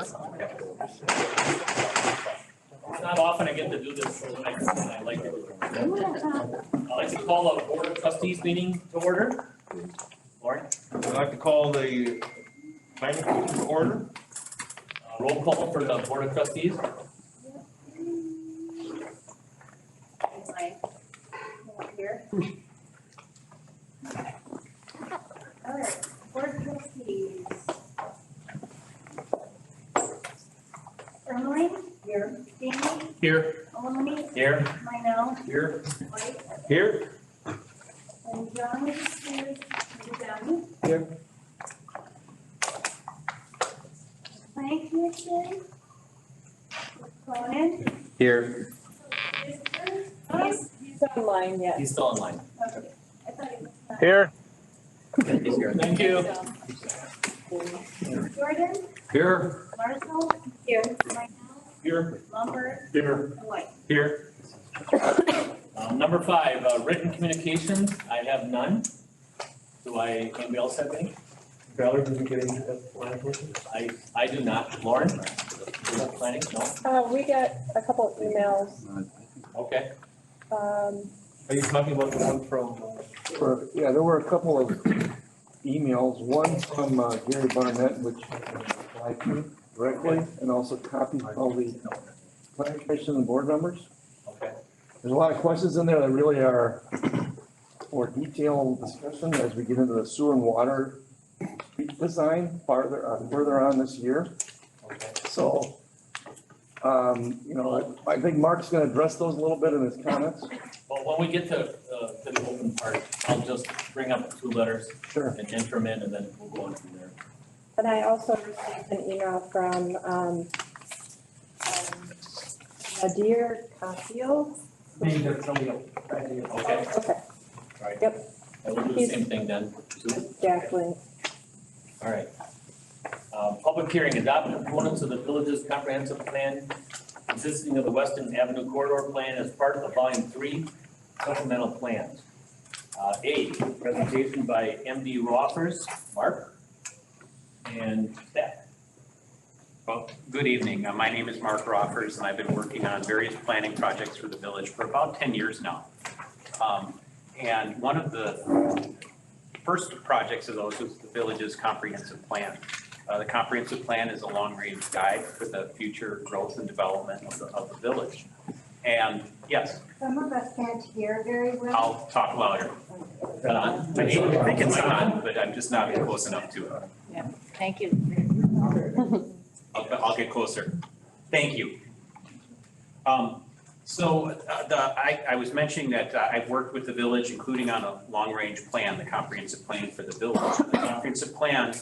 It's not often I get to do this, so I like to do it. I'd like to call a board of trustees meeting to order. Lauren? I'd like to call the planning commission to order. Roll call for the board of trustees. Here. All right, board of trustees. Ermeling? Here. Jamie? Here. Maloney? Here. Minell? Here. White? Here. And John is here. Downey? Here. Planning commission? Cronin? Here. He's online yet. He's still online. Okay. I thought he was not. Here. He's here. Thank you. Jordan? Here. Marshall? Here. Minell? Here. Lumber? Here. And White? Here. Number 5, written communications. I have none. Anybody else have any? Valerie didn't get any planning commission? I do not. Lauren? You have planning? No? We got a couple of emails. Okay. Are you talking about the one from? Yeah, there were a couple of emails, one from Gary Barnett, which I applied to directly, and also copied all the planning commission and board members. Okay. There's a lot of questions in there that really are for detailed discussion as we get into the sewer and water design further on this year. Okay. So, I think Mark's gonna address those a little bit in his comments. Well, when we get to the open part, I'll just bring up 2 letters Sure. and enter them in, and then we'll go on from there. And I also received an email from Nadir Casio. Okay, Okay, all right. Yep. I will do the same thing then. exactly. All right. Public hearing, adopt components of the village's comprehensive plan consisting of the Weston Avenue corridor plan as part of volume 3 supplemental plans. A, presentation by MD Roffers, Mark, and staff. Well, good evening. My name is Mark Roffers, and I've been working on various planning projects for the village for about 10 years now. And one of the first projects of those was the village's comprehensive plan. The comprehensive plan is a long-range guide for the future growth and development of the village. And yes, Some of us can't hear very well. I'll talk louder. Is that on? I think it's on, but I'm just not close enough to it. Thank you. I'll get closer. Thank you. I was mentioning that I've worked with the village, including on a long-range plan, the comprehensive plan for the village. The comprehensive plan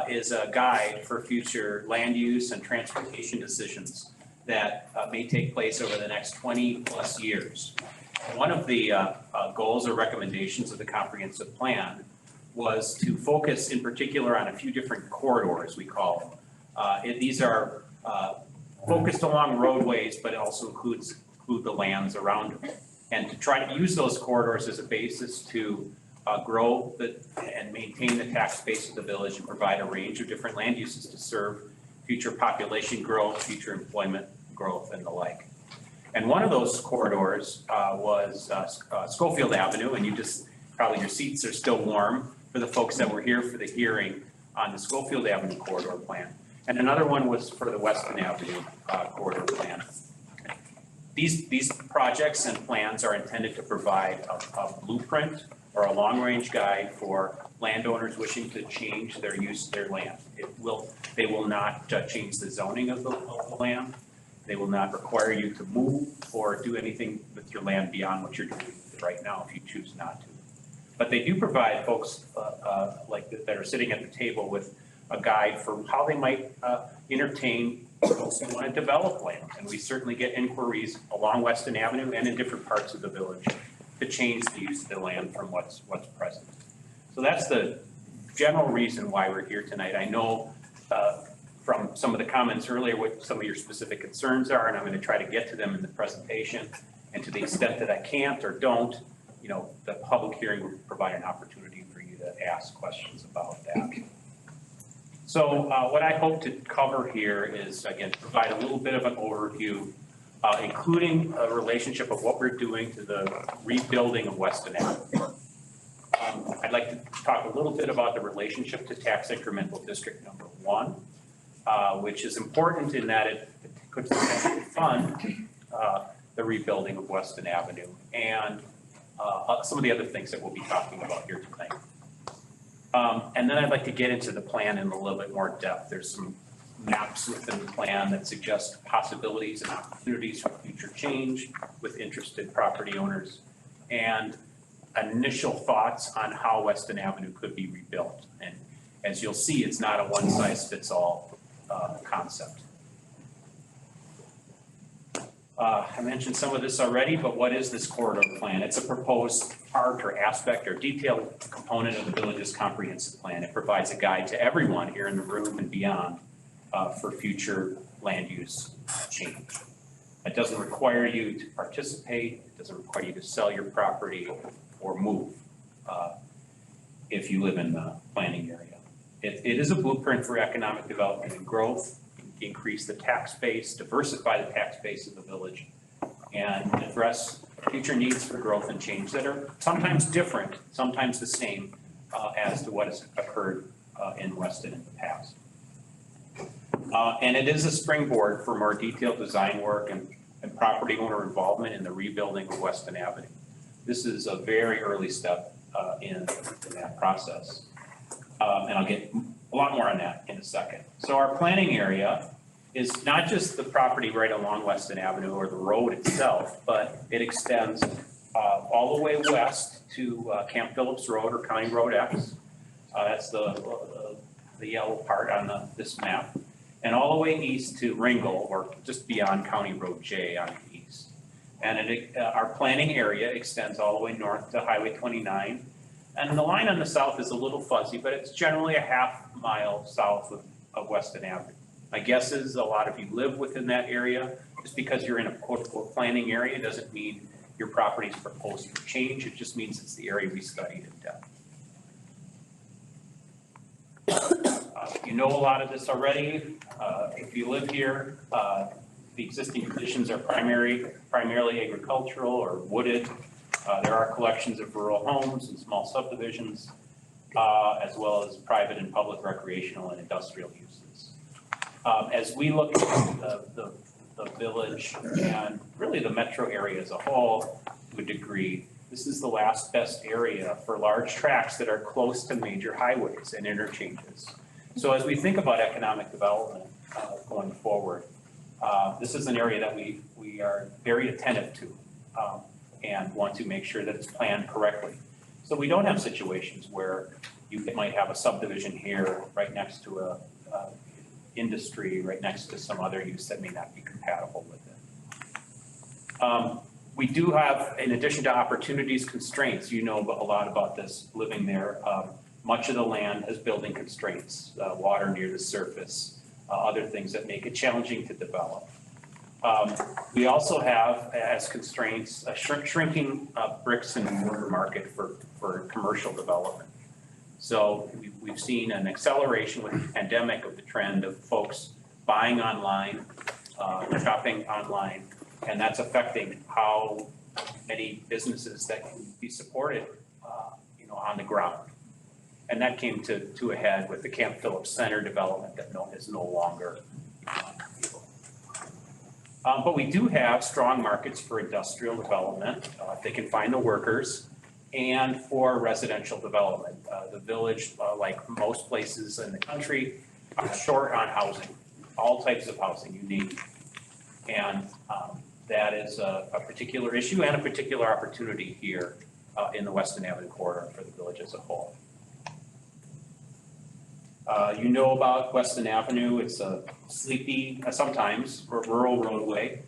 is a guide for future land use and transportation decisions that may take place over the next 20+ years. One of the goals or recommendations of the comprehensive plan was to focus in particular on a few different corridors, we call them. These are focused along roadways, but it also include the lands around them. And to try to use those corridors as a basis to grow and maintain the tax base of the village and provide a range of different land uses to serve future population growth, future employment growth, and the like. And one of those corridors was Schofield Avenue, and probably your seats are still warm for the folks that were here for the hearing on the Schofield Avenue corridor plan. And another one was for the Weston Avenue corridor plan. These projects and plans are intended to provide a blueprint or a long-range guide for landowners wishing to change their use of their land. They will not change the zoning of the land. They will not require you to move or do anything with your land beyond what you're doing right now if you choose not to. But they do provide folks that are sitting at the table with a guide for how they might entertain folks who want to develop land. And we certainly get inquiries along Weston Avenue and in different parts of the village to change the use of the land from what's present. So that's the general reason why we're here tonight. I know from some of the comments earlier what some of your specific concerns are, and I'm going to try to get to them in the presentation. And to the extent that I can't or don't, the public hearing will provide an opportunity for you to ask questions about that. So what I hope to cover here is, again, provide a little bit of an overview, including a relationship of what we're doing to the rebuilding of Weston Avenue. I'd like to talk a little bit about the relationship to tax incremental district number 1, which is important in that it could potentially fund the rebuilding of Weston Avenue and some of the other things that we'll be talking about here tonight. And then I'd like to get into the plan in a little bit more depth. There's some maps within the plan that suggest possibilities and opportunities for future change with interested property owners and initial thoughts on how Weston Avenue could be rebuilt. And as you'll see, it's not a one-size-fits-all concept. I mentioned some of this already, but what is this corridor plan? It's a proposed part or aspect or detailed component of the village's comprehensive plan. It provides a guide to everyone here in the room and beyond for future land use change. It doesn't require you to participate. It doesn't require you to sell your property or move if you live in the planning area. It is a blueprint for economic development and growth, increase the tax base, diversify the tax base of the village, and address future needs for growth and change that are sometimes different, sometimes the same as to what has occurred in Weston in the past. And it is a springboard for more detailed design work and property owner involvement in the rebuilding of Weston Avenue. This is a very early step in that process. And I'll get a lot more on that in a second. So our planning area is not just the property right along Weston Avenue or the road itself, but it extends all the way west to Camp Phillips Road or County Road X. That's the yellow part on this map. And all the way east to Ringgold, or just beyond County Road J on the east. And our planning area extends all the way north to Highway 29. And the line on the south is a little fuzzy, but it's generally a half mile south of Weston Avenue. My guess is a lot of you live within that area. Just because you're in a quote-unquote planning area doesn't mean your property is proposed for change. It just means it's the area we studied in depth. You know a lot of this already. If you live here, the existing conditions are primarily agricultural or wooded. There are collections of rural homes and small subdivisions, as well as private and public recreational and industrial uses. As we look at the village and really the metro area as a whole, to a degree, this is the last best area for large tracts that are close to major highways and interchanges. So as we think about economic development going forward, this is an area that we are very attentive to and want to make sure that it's planned correctly. So we don't have situations where you might have a subdivision here right next to a industry, right next to some other use that may not be compatible with it. We do have, in addition to opportunities, constraints. You know a lot about this living there. Much of the land has building constraints, water near the surface, other things that make it challenging to develop. We also have, as constraints, a shrinking bricks and mortar market for commercial development. So we've seen an acceleration with the pandemic of the trend of folks buying online, shopping online, and that's affecting how many businesses that can be supported, on the ground. And that came to a head with the Camp Phillips Center development that is no longer feasible. But we do have strong markets for industrial development, if they can find the workers, and for residential development. The village, like most places in the country, are short on housing, all types of housing you need. And that is a particular issue and a particular opportunity here in the Weston Avenue corridor for the village as a whole. You know about Weston Avenue. It's a sleepy, sometimes rural roadway,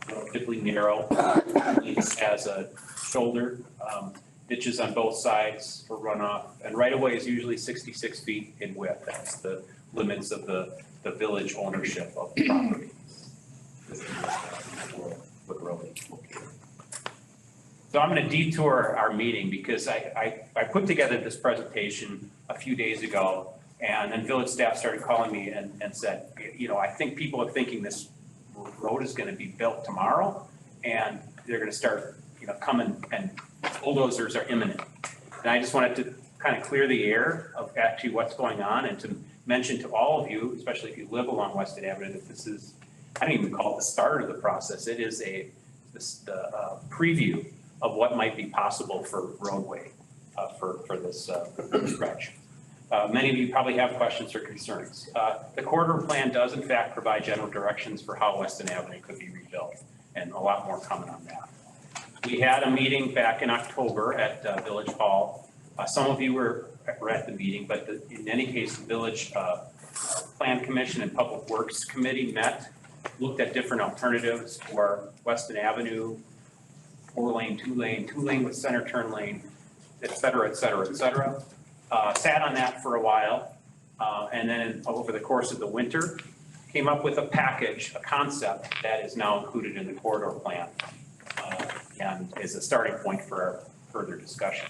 relatively narrow. It has a shoulder, ditches on both sides for runoff, and right-of-way is usually 66 feet in width. That's the limits of the village ownership of the property. So I'm going to detour our meeting because I put together this presentation a few days ago And then village staff started calling me and said, I think people are thinking this road is gonna be built tomorrow, and they're gonna start, coming, and bulldozers are imminent. And I just wanted to kind of clear the air of actually what's going on, and to mention to all of you, especially if you live along Weston Avenue, that this is, I don't even call it the start of the process. It is the preview of what might be possible for roadway for this stretch. Many of you probably have questions or concerns. The corridor plan does in fact provide general directions for how Weston Avenue could be rebuilt, and a lot more coming on that. We had a meeting back in October at Village Hall. Some of you were at the meeting, but in any case, the Village Plan Commission and Public Works Committee met, looked at different alternatives for Weston Avenue, 4-lane, 2-lane, 2-lane with center turn lane, et cetera, et cetera, et cetera. Sat on that for a while, and then over the course of the winter, came up with a package, a concept that is now included in the corridor plan, and is a starting point for our further discussion.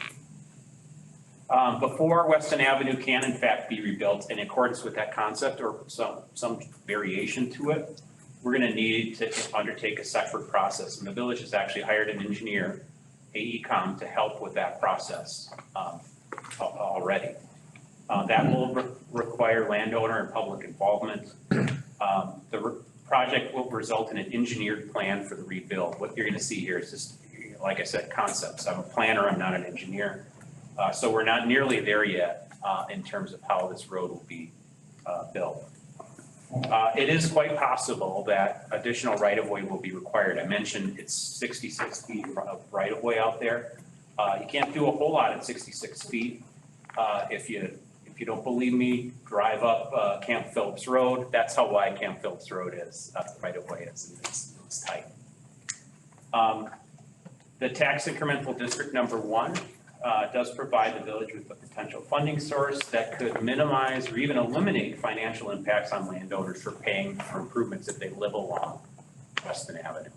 Before Weston Avenue can in fact be rebuilt in accordance with that concept or some variation to it, we're gonna need to undertake a separate process. And the village has actually hired an engineer, AECom, to help with that process already. That will require landowner and public involvement. The project will result in an engineered plan for the rebuild. What you're gonna see here is just, like I said, concepts. I'm a planner, I'm not an engineer. So we're not nearly there yet in terms of how this road will be built. It is quite possible that additional right-of-way will be required. I mentioned it's 66 feet of right-of-way out there. You can't do a whole lot at 66 feet. If you don't believe me, drive up Camp Phillips Road. That's how wide Camp Phillips Road is, right-of-way is, it's tight. The tax incremental district number 1 does provide the village with a potential funding source that could minimize or even eliminate financial impacts on landowners for paying for improvements if they live along Weston Avenue.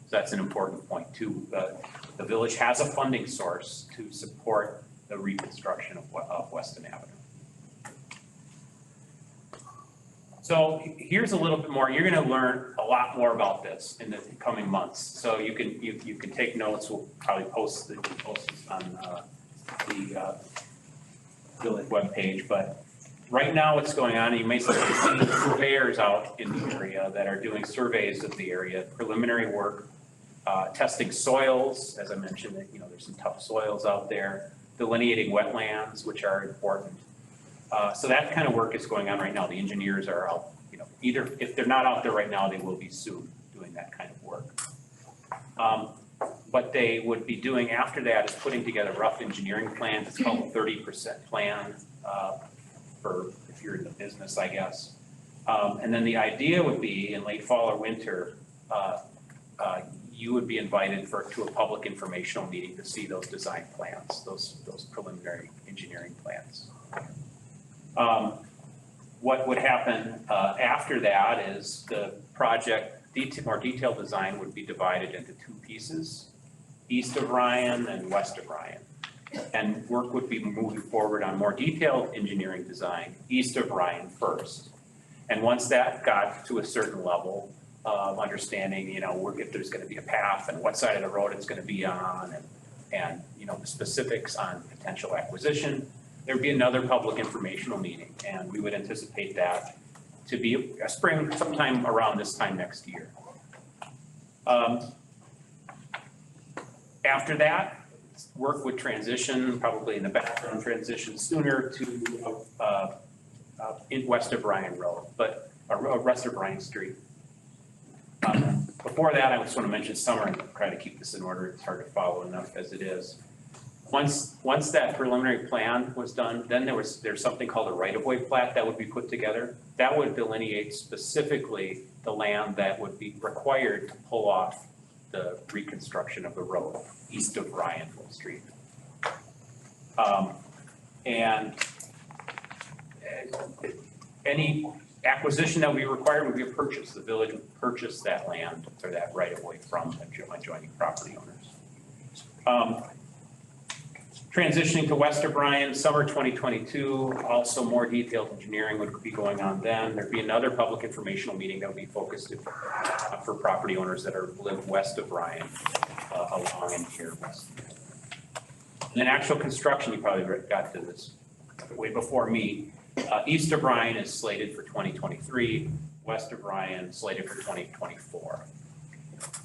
So that's an important point too. The village has a funding source to support the reconstruction of Weston Avenue. So here's a little bit more. You're going to learn a lot more about this in the coming months. So you can take notes. We'll probably post this on the village webpage. But right now, what's going on? You may see surveyors out in the area that are doing surveys of the area, preliminary work, testing soils. As I mentioned, there's some tough soils out there. Delineating wetlands, which are important. So that kind of work is going on right now. The engineers are out, either if they're not out there right now, they will be soon doing that kind of work. What they would be doing after that is putting together rough engineering plans. It's called a 30% plan for if you're in the business, I guess. And then the idea would be in late fall or winter, you would be invited to a public informational meeting to see those design plans, those preliminary engineering plans. What would happen after that is the project, more detailed design would be divided into 2 pieces, east of Ryan and west of Ryan. And work would be moving forward on more detailed engineering design, east of Ryan first. And once that got to a certain level of understanding, if there's going to be a path and what side of the road it's going to be on, and the specifics on potential acquisition, there'd be another public informational meeting, and we would anticipate that to be a spring, sometime around this time next year. After that, work would transition, probably in the background, transition sooner to in west of Ryan Road, but west of Ryan Street. Before that, I just want to mention summer and try to keep this in order. It's hard to follow enough as it is. Once that preliminary plan was done, then there's something called a right-of-way plat that would be put together. That would delineate specifically the land that would be required to pull off the reconstruction of the road east of Ryan Street. And any acquisition that would be required would be a purchase. The village would purchase that land or that right-of-way from adjoining property owners. Transitioning to West O'Brien, summer 2022, also more detailed engineering would be going on then. There'd be another public informational meeting that would be focused for property owners that live west of Bryan, along in here west. And then actual construction, you probably got to this way before me. East of Bryan is slated for 2023, west of Bryan slated for 2024.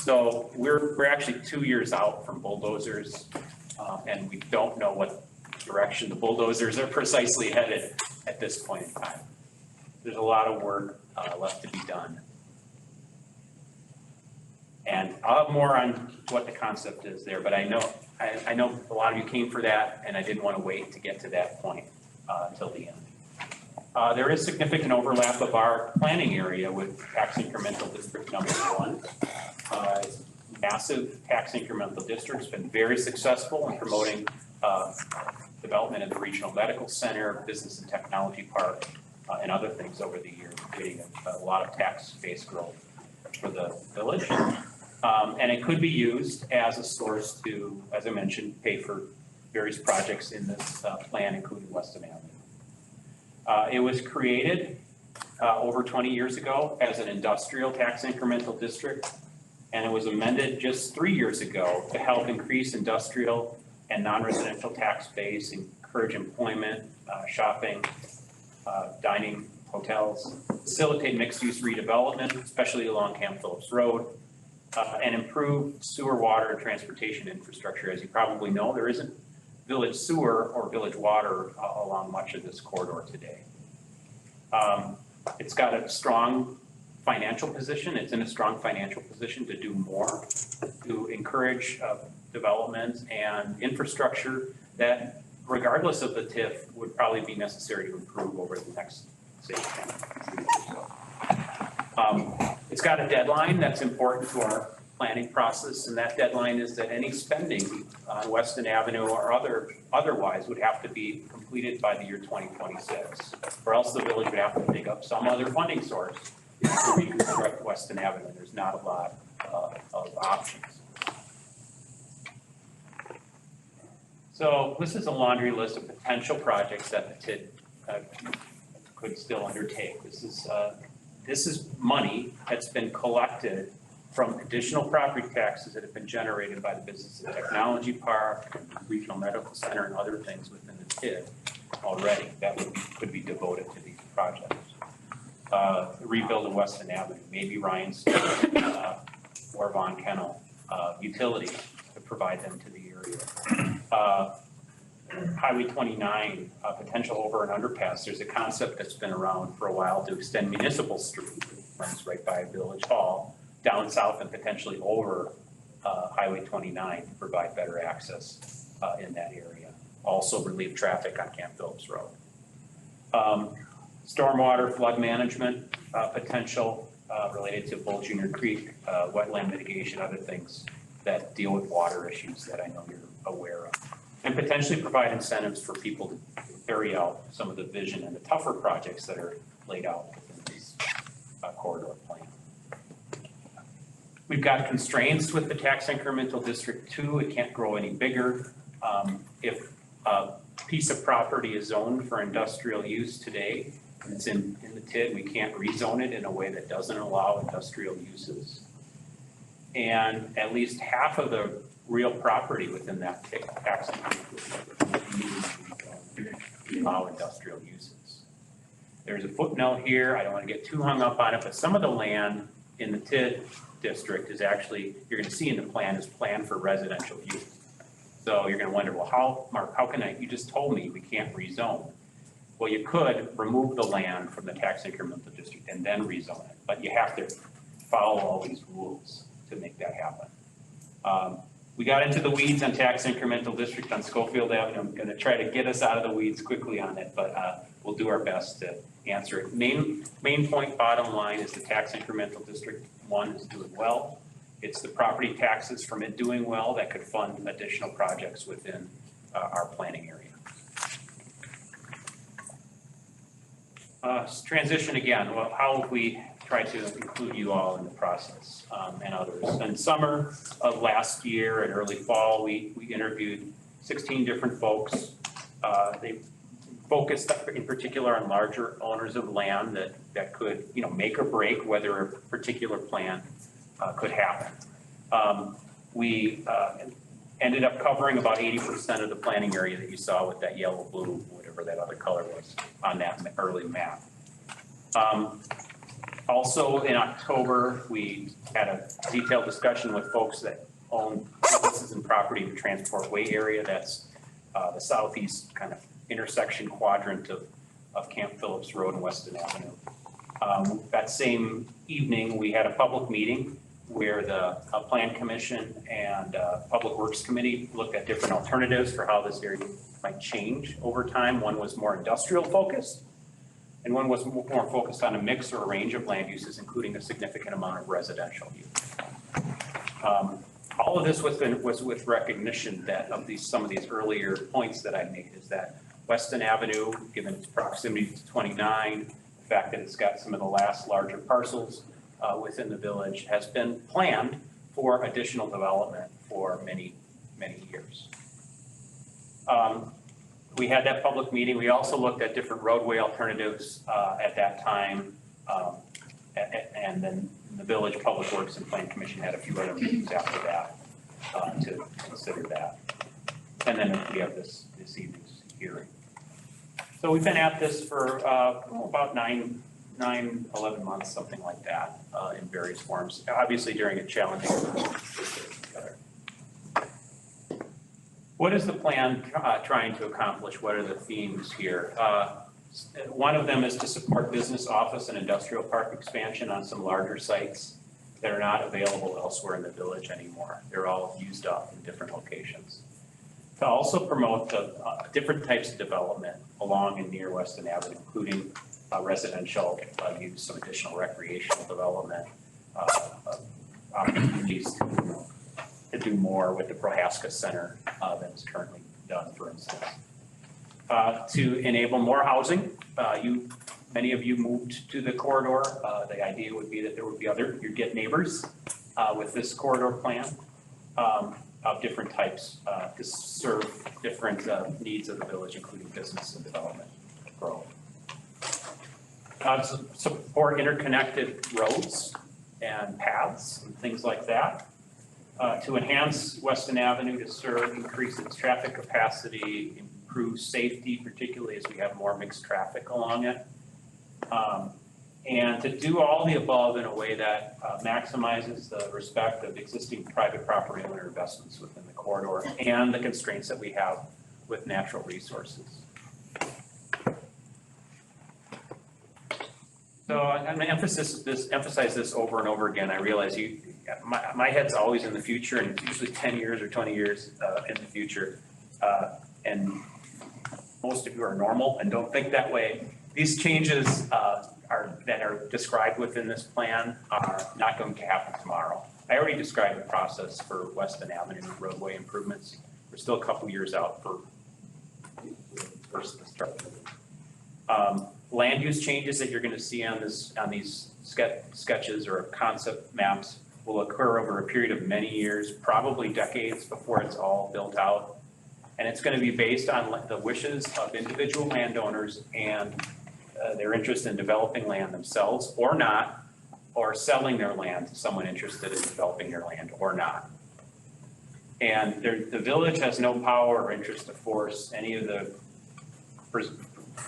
So we're actually 2 years out from bulldozers, and we don't know what direction the bulldozers are precisely headed at this point in time. There's a lot of work left to be done. And I'll have more on what the concept is there, but I know a lot of you came for that, and I didn't want to wait to get to that point until the end. There is significant overlap of our planning area with tax incremental district number 1. Massive tax incremental district's been very successful in promoting development in the regional medical center, business and technology park, and other things over the years, creating a lot of tax-based growth for the village. And it could be used as a source to, as I mentioned, pay for various projects in this plan, including Weston Avenue. It was created over 20 years ago as an industrial tax incremental district, and it was amended just 3 years ago to help increase industrial and non-residential tax base, encourage employment, shopping, dining, hotels, facilitate mixed-use redevelopment, especially along Camp Phillips Road, and improve sewer, water, and transportation infrastructure. As you probably know, there isn't village sewer or village water along much of this corridor today. It's got a strong financial position. It's in a strong financial position to do more, to encourage development and infrastructure that, regardless of the TIF, would probably be necessary to improve over the next, say, 10 years or so. It's got a deadline that's important to our planning process, and that deadline is that any spending on Weston Avenue or otherwise would have to be completed by the year 2026, or else the village would have to dig up some other funding source to reconstruct Weston Avenue. There's not a lot of options. So this is a laundry list of potential projects that the TID could still undertake. This is money that's been collected from additional property taxes that have been generated by the Business and Technology Park, Regional Medical Center, and other things within the TID already that could be devoted to these projects. Rebuild of Weston Avenue, maybe Ryan's or Von Kennel, utilities to provide them to the area. Highway 29, potential over and underpass. There's a concept that's been around for a while to extend Municipal Street, runs right by Village Hall, down south and potentially over Highway 29 to provide better access in that area. Also relieve traffic on Camp Phillips Road. Stormwater flood management potential related to Bull Junior Creek, wetland mitigation, other things that deal with water issues that I know you're aware of. And potentially provide incentives for people to carry out some of the vision and the tougher projects that are laid out within this corridor plan. We've got constraints with the tax incremental district 2. It can't grow any bigger. If a piece of property is zoned for industrial use today, and it's in the TID, we can't rezone it in a way that doesn't allow industrial uses. And at least half of the real property within that tax increment allow industrial uses. There's a footnote here. I don't want to get too hung up on it, but some of the land in the TID district is actually, you're going to see in the plan, is planned for residential use. So you're going to wonder, well, Mark, how can you just told me we can't rezone. Well, you could remove the land from the tax incremental district and then rezone it, but you have to follow all these rules to make that happen. We got into the weeds on tax incremental district on Schofield Avenue. I'm going to try to get us out of the weeds quickly on it, but we'll do our best to answer it. Main point, bottom line, is the tax incremental district 1 is doing well. It's the property taxes from it doing well that could fund additional projects within our planning area. Transition again. Well, how have we tried to include you all in the process and others? In summer of last year and early fall, we interviewed 16 different folks. They focused in particular on larger owners of land that could, make or break whether a particular plan could happen. We ended up covering about 80% of the planning area that you saw with that yellow, blue, whatever that other color was on that early map. Also in October, we had a detailed discussion with folks that own businesses and property in the Transport Way area. That's the southeast kind of intersection quadrant of Camp Phillips Road and Weston Avenue. That same evening, we had a public meeting where the Plan Commission and Public Works Committee looked at different alternatives for how this area might change over time. One was more industrial focused, and one was more focused on a mix or a range of land uses, including a significant amount of residential use. All of this was with recognition that of some of these earlier points that I made, is that Weston Avenue, given its proximity to 29, the fact that it's got some of the last larger parcels within the village, has been planned for additional development for many, many years. We had that public meeting. We also looked at different roadway alternatives at that time. And then the Village Public Works and Plan Commission had a few other meetings after that to consider that. And then we have this evening's hearing. So we've been at this for about 11 months, something like that, in various forms, obviously during a challenging together. What is the plan trying to accomplish? What are the themes here? One of them is to support business, office, and industrial park expansion on some larger sites that are not available elsewhere in the village anymore. They're all used up in different locations. To also promote the different types of development along and near Weston Avenue, including residential use, some additional recreational development, opportunities to do more with the Prohaska Center than is currently done, for instance. To enable more housing, many of you moved to the corridor. The idea would be that there would be you'd get neighbors with this corridor plan of different types to serve different needs of the village, including business and development growth. Support interconnected roads and paths and things like that. To enhance Weston Avenue to increase its traffic capacity, improve safety, particularly as we have more mixed traffic along it. And to do all the above in a way that maximizes the respect of existing private property owner investments within the corridor and the constraints that we have with natural resources. So I'm going to emphasize this over and over again. I realize my head's always in the future, and it's usually 10 years or 20 years in the future. And most of you are normal and don't think that way. These changes that are described within this plan are not going to happen tomorrow. I already described the process for Weston Avenue roadway improvements. We're still a couple years out for first construction. Land use changes that you're going to see on these sketches or concept maps will occur over a period of many years, probably decades before it's all built out. And it's going to be based on the wishes of individual landowners and their interest in developing land themselves or not, or selling their land to someone interested in developing their land or not. And the village has no power or interest to force any of the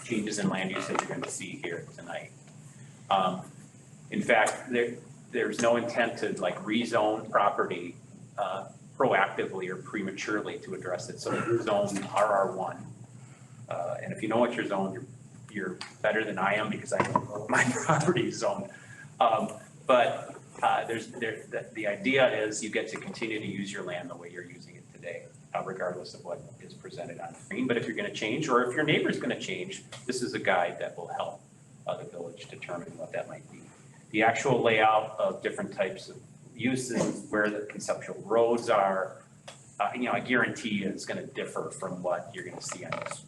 changes in land use that you're going to see here tonight. In fact, there's no intent to rezone property proactively or prematurely to address it. So you're zoned RR1. And if you know what you're zoned, you're better than I am because I know my property is zoned. But the idea is you get to continue to use your land the way you're using it today, regardless of what is presented on screen. But if you're going to change, or if your neighbor's going to change, this is a guide that will help the village determine what that might be. The actual layout of different types of uses, where the conceptual roads are, I guarantee it's going to differ from what you're going to see on this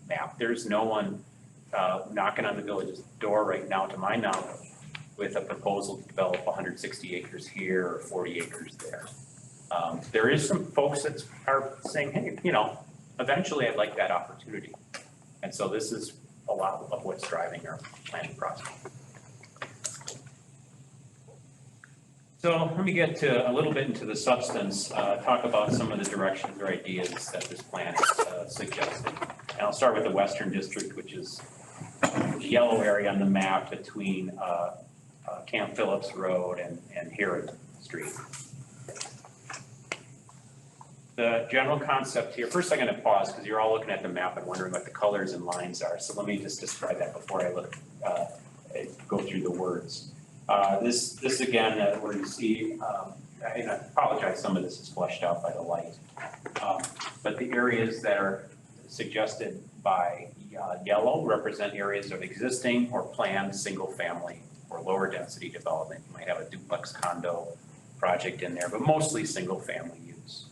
map. There's no one knocking on the village's door right now, to my knowledge, with a proposal to develop 160 acres here or 40 acres there. There is some folks that are saying, hey, eventually I'd like that opportunity. And so this is a lot of what's driving our planning process. So let me get to a little bit into the substance, talk about some of the directions or ideas that this plan is suggesting. And I'll start with the Western District, which is the yellow area on the map between Camp Phillips Road and Herod Street. The general concept here, first I'm going to pause because you're all looking at the map and wondering what the colors and lines are. So let me just describe that before I go through the words. This again, where you see, and I apologize, some of this is flushed out by the light. But the areas that are suggested by yellow represent areas of existing or planned single family or lower density development. You might have a duplex condo project in there, but mostly single family use.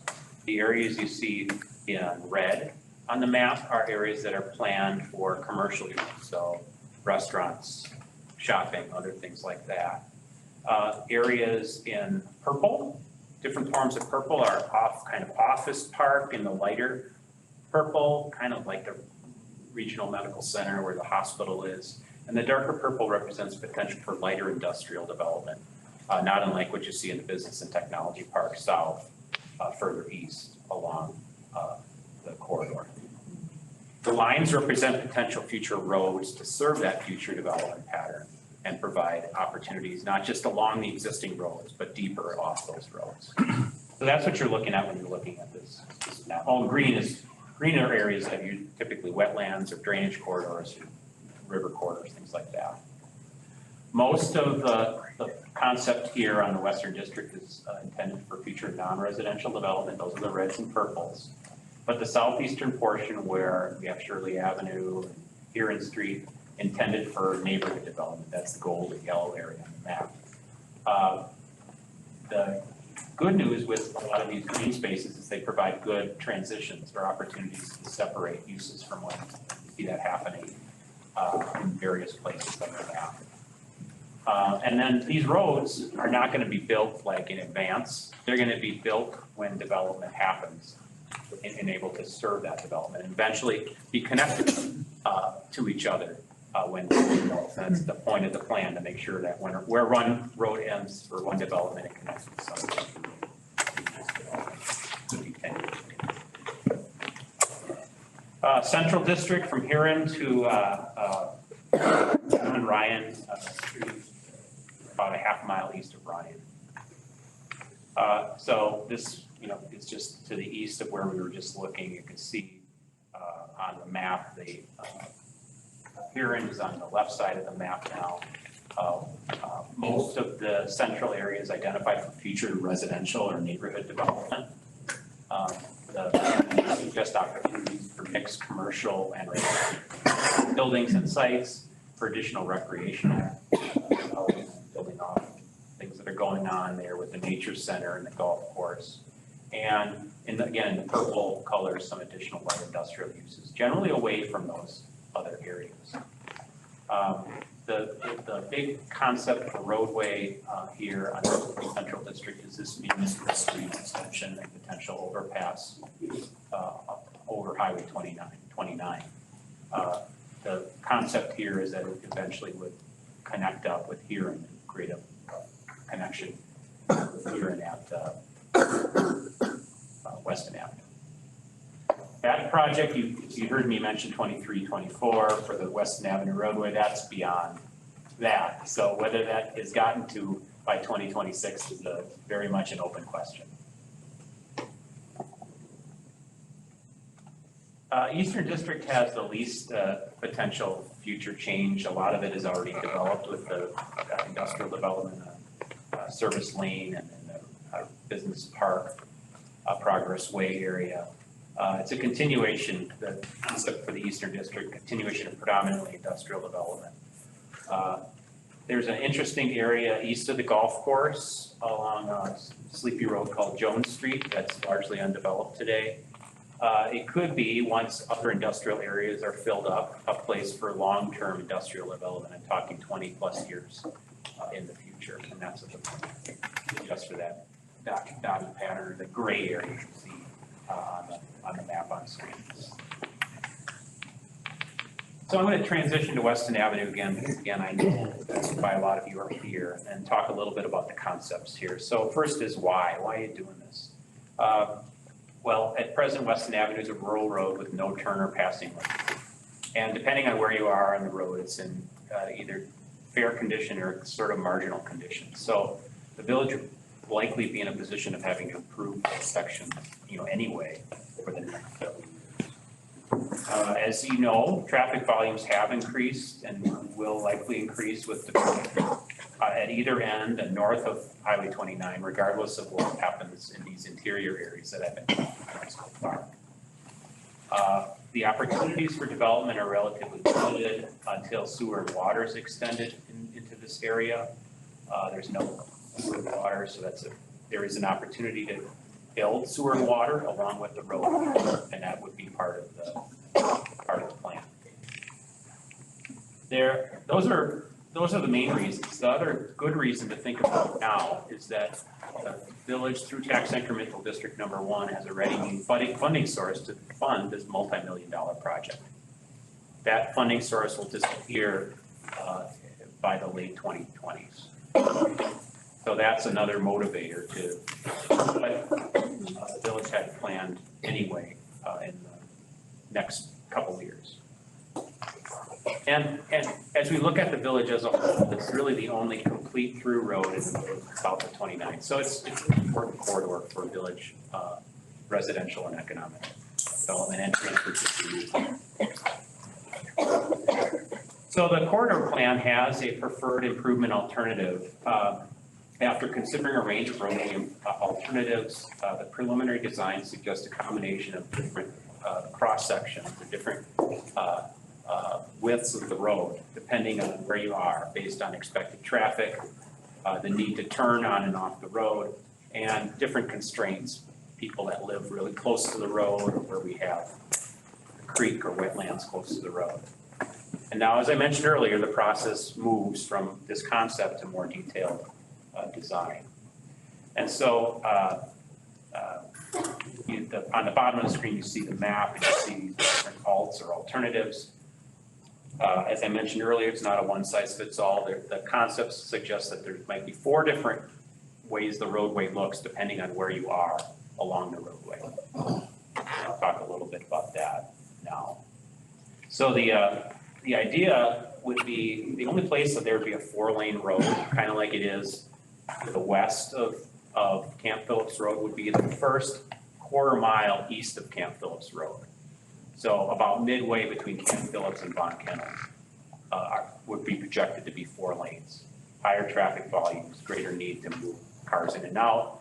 The areas you see in red on the map are areas that are planned for commercial use, so restaurants, shopping, other things like that. Areas in purple, different forms of purple are kind of office park in the lighter purple, kind of like the regional medical center where the hospital is. And the darker purple represents potential for lighter industrial development, not unlike what you see in the Business and Technology Park South, further east along the corridor. The lines represent potential future roads to serve that future development pattern and provide opportunities, not just along the existing roads, but deeper off those roads. So that's what you're looking at when you're looking at this map. All greener areas that are typically wetlands or drainage corridors, river corridors, things like that. Most of the concept here on the Western District is intended for future non-residential development. Those are the reds and purples. But the southeastern portion where we have Shirley Avenue, Huron Street, intended for neighborhood development. That's the gold and yellow area on the map. The good news with a lot of these green spaces is they provide good transitions or opportunities to separate uses from one. You see that happening in various places on the map. And then these roads are not going to be built like in advance. They're going to be built when development happens and able to serve that development and eventually be connected to each other when developed. That's the point of the plan, to make sure that where one road ends for one development, it connects with some. Central District from Huron to Ryan Street, about a half mile east of Ryan. So this, is just to the east of where we were just looking. You can see on the map, the Huron is on the left side of the map now. Most of the central area is identified for future residential or neighborhood development. Suggest opportunities for mixed commercial and residential buildings and sites, for additional recreational development, building off things that are going on there with the nature center and the golf course. And again, in the purple colors, some additional light industrial uses, generally away from those other areas. The big concept for roadway here on the Central District is this municipal street extension and potential overpass over Highway 29. The concept here is that it eventually would connect up with Huron and create a connection with Huron at Weston Avenue. That project, you heard me mention 2324 for the Weston Avenue roadway. That's beyond that. So whether that is gotten to by 2026 is very much an open question. Eastern District has the least potential future change. A lot of it is already developed with the industrial development, service lane, and the business park, Progress Way area. It's a continuation, the concept for the Eastern District, continuation of predominantly industrial development. There's an interesting area east of the golf course along a sleepy road called Jones Street that's largely undeveloped today. It could be, once other industrial areas are filled up, a place for long-term industrial development. I'm talking 20 plus years in the future, and that's what the plan just for that dotted pattern, the gray area you see on the map on screen. So I'm going to transition to Weston Avenue again, because again, I know that's why a lot of you are here, and talk a little bit about the concepts here. So first is why? Why are you doing this? Well, at present, Weston Avenue is a rural road with no turn or passing lane. And depending on where you are on the road, it's in either fair condition or sort of marginal condition. So the village will likely be in a position of having to improve that section, anyway, for the next several years. As you know, traffic volumes have increased and will likely increase with the at either end and north of Highway 29, regardless of what happens in these interior areas that I've been talking about so far. The opportunities for development are relatively limited until sewer and water is extended into this area. There's no sewer and water, so there is an opportunity to build sewer and water along with the road, and that would be part of the plan. Those are the main reasons. The other good reason to think about now is that the village, through tax incremental district number 1, has already new funding source to fund this multi-million-dollar project. That funding source will disappear by the late 2020s. So that's another motivator to what the village had planned anyway in the next couple of years. And as we look at the village as a whole, it's really the only complete through road in south of 29. So it's an important corridor for village residential and economic development and transportation. So the corridor plan has a preferred improvement alternative. After considering a range of road alternatives, the preliminary design suggests a combination of different cross sections, the different widths of the road, depending on where you are, based on expected traffic, the need to turn on and off the road, and different constraints, people that live really close to the road or where we have a creek or wetlands close to the road. And now, as I mentioned earlier, the process moves from this concept to more detailed design. And so on the bottom of the screen, you see the map, and you see different alts or alternatives. As I mentioned earlier, it's not a one-size-fits-all. The concepts suggest that there might be 4 different ways the roadway looks depending on where you are along the roadway. I'll talk a little bit about that now. So the idea would be the only place that there would be a 4-lane road, kind of like it is to the west of Camp Phillips Road, would be the first quarter mile east of Camp Phillips Road. So about midway between Camp Phillips and Von Kennel would be projected to be 4 lanes. Higher traffic volumes, greater need to move cars in and out,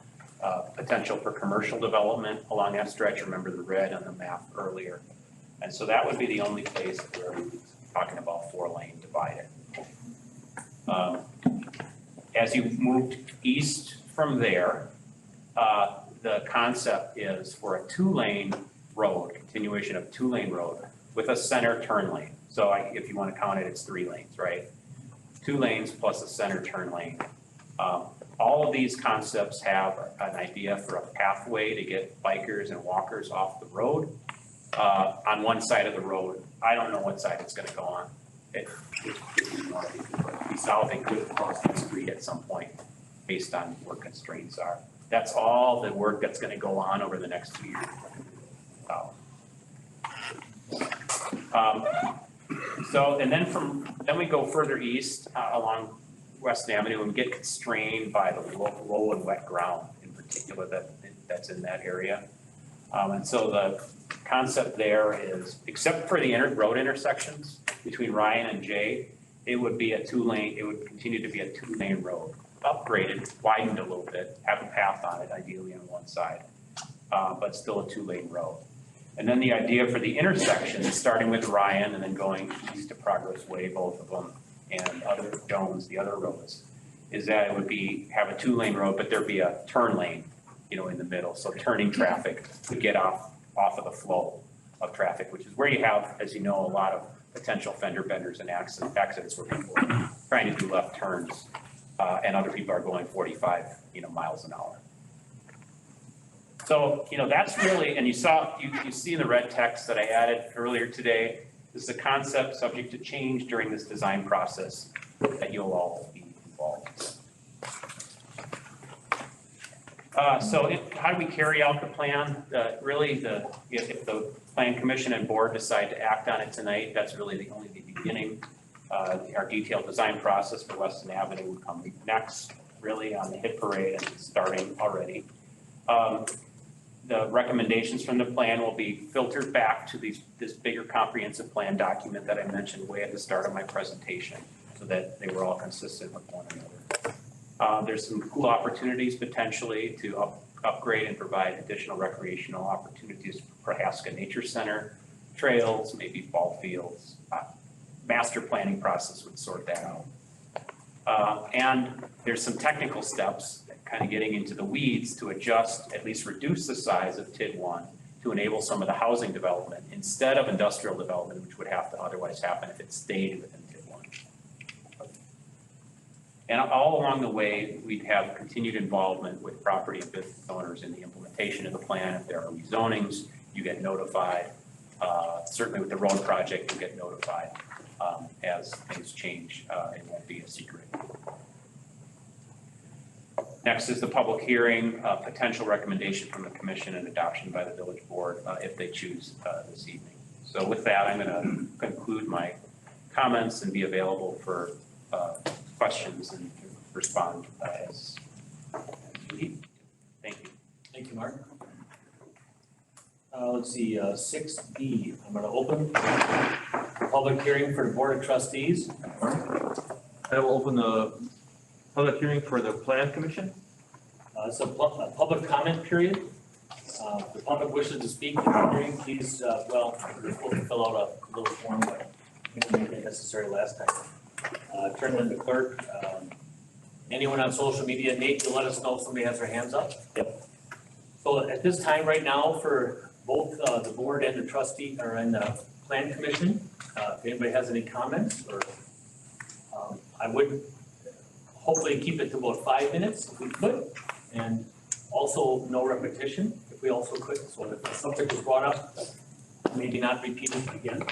potential for commercial development along that stretch. Remember the red on the map earlier. And so that would be the only place where we're talking about 4-lane divided. As you moved east from there, the concept is for a 2-lane road, continuation of 2-lane road with a center turn lane. So if you want to count it, it's 3 lanes, right? 2 lanes plus a center turn lane. All of these concepts have an idea for a pathway to get bikers and walkers off the road on one side of the road. I don't know what side it's going to go on. It could be south, it could cross the street at some point based on where constraints are. That's all the work that's going to go on over the next 2 years. Then we go further east along Weston Avenue and get constrained by the low and wet ground in particular that's in that area. And so the concept there is, except for the road intersections between Ryan and Jay, it would be a 2-lane, it would continue to be a 2-lane road, upgraded, widened a little bit, have a path on it, ideally on one side, but still a 2-lane road. And then the idea for the intersection, starting with Ryan and then going east to Progress Way, both of them, and other Jones, the other roads, is that it would have a 2-lane road, but there'd be a turn lane, in the middle. So turning traffic would get off of the flow of traffic, which is where you have, as you know, a lot of potential fender benders and accidents where people are trying to do left turns and other people are going 45, miles an hour. So, that's really, and you see in the red text that I added earlier today, this is a concept subject to change during this design process that you'll all be involved in. So how do we carry out the plan? Really, if the plan commission and board decide to act on it tonight, that's really only the beginning. Our detailed design process for Weston Avenue would come next, really on the hit parade and starting already. The recommendations from the plan will be filtered back to this bigger comprehensive plan document that I mentioned way at the start of my presentation, so that they were all consistent with one another. There's some cool opportunities potentially to upgrade and provide additional recreational opportunities for Haska Nature Center, trails, maybe ball fields. Master planning process would sort that out. And there's some technical steps, kind of getting into the weeds, to adjust, at least reduce the size of TID 1 to enable some of the housing development instead of industrial development, which would have to otherwise happen if it stayed within TID 1. And all along the way, we'd have continued involvement with property and business owners in the implementation of the plan. If there are rezonings, you get notified. Certainly with the road project, you get notified as things change. It won't be a secret. Next is the public hearing, potential recommendation from the commission and adoption by the village board if they choose this evening. So with that, I'm going to conclude my comments and be available for questions and respond as you need. Thank you. Thank you, Mark. Let's see, 6B, I'm going to open the public hearing for the Board of Trustees. I will open the public hearing for the plan commission. It's a public comment period. If the public wishes to speak in the hearing, please, you're supposed to fill out a little form, but we didn't make it necessary last time. Turn in the clerk. Anyone on social media, Nate, you'll let us know if somebody has their hands up? Yep. So at this time right now, for both the board and the trustee, or in the plan commission, if anybody has any comments, or I would hopefully keep it to about 5 minutes if we could, and also no repetition if we also could, so if the subject was brought up, maybe not repeat it again.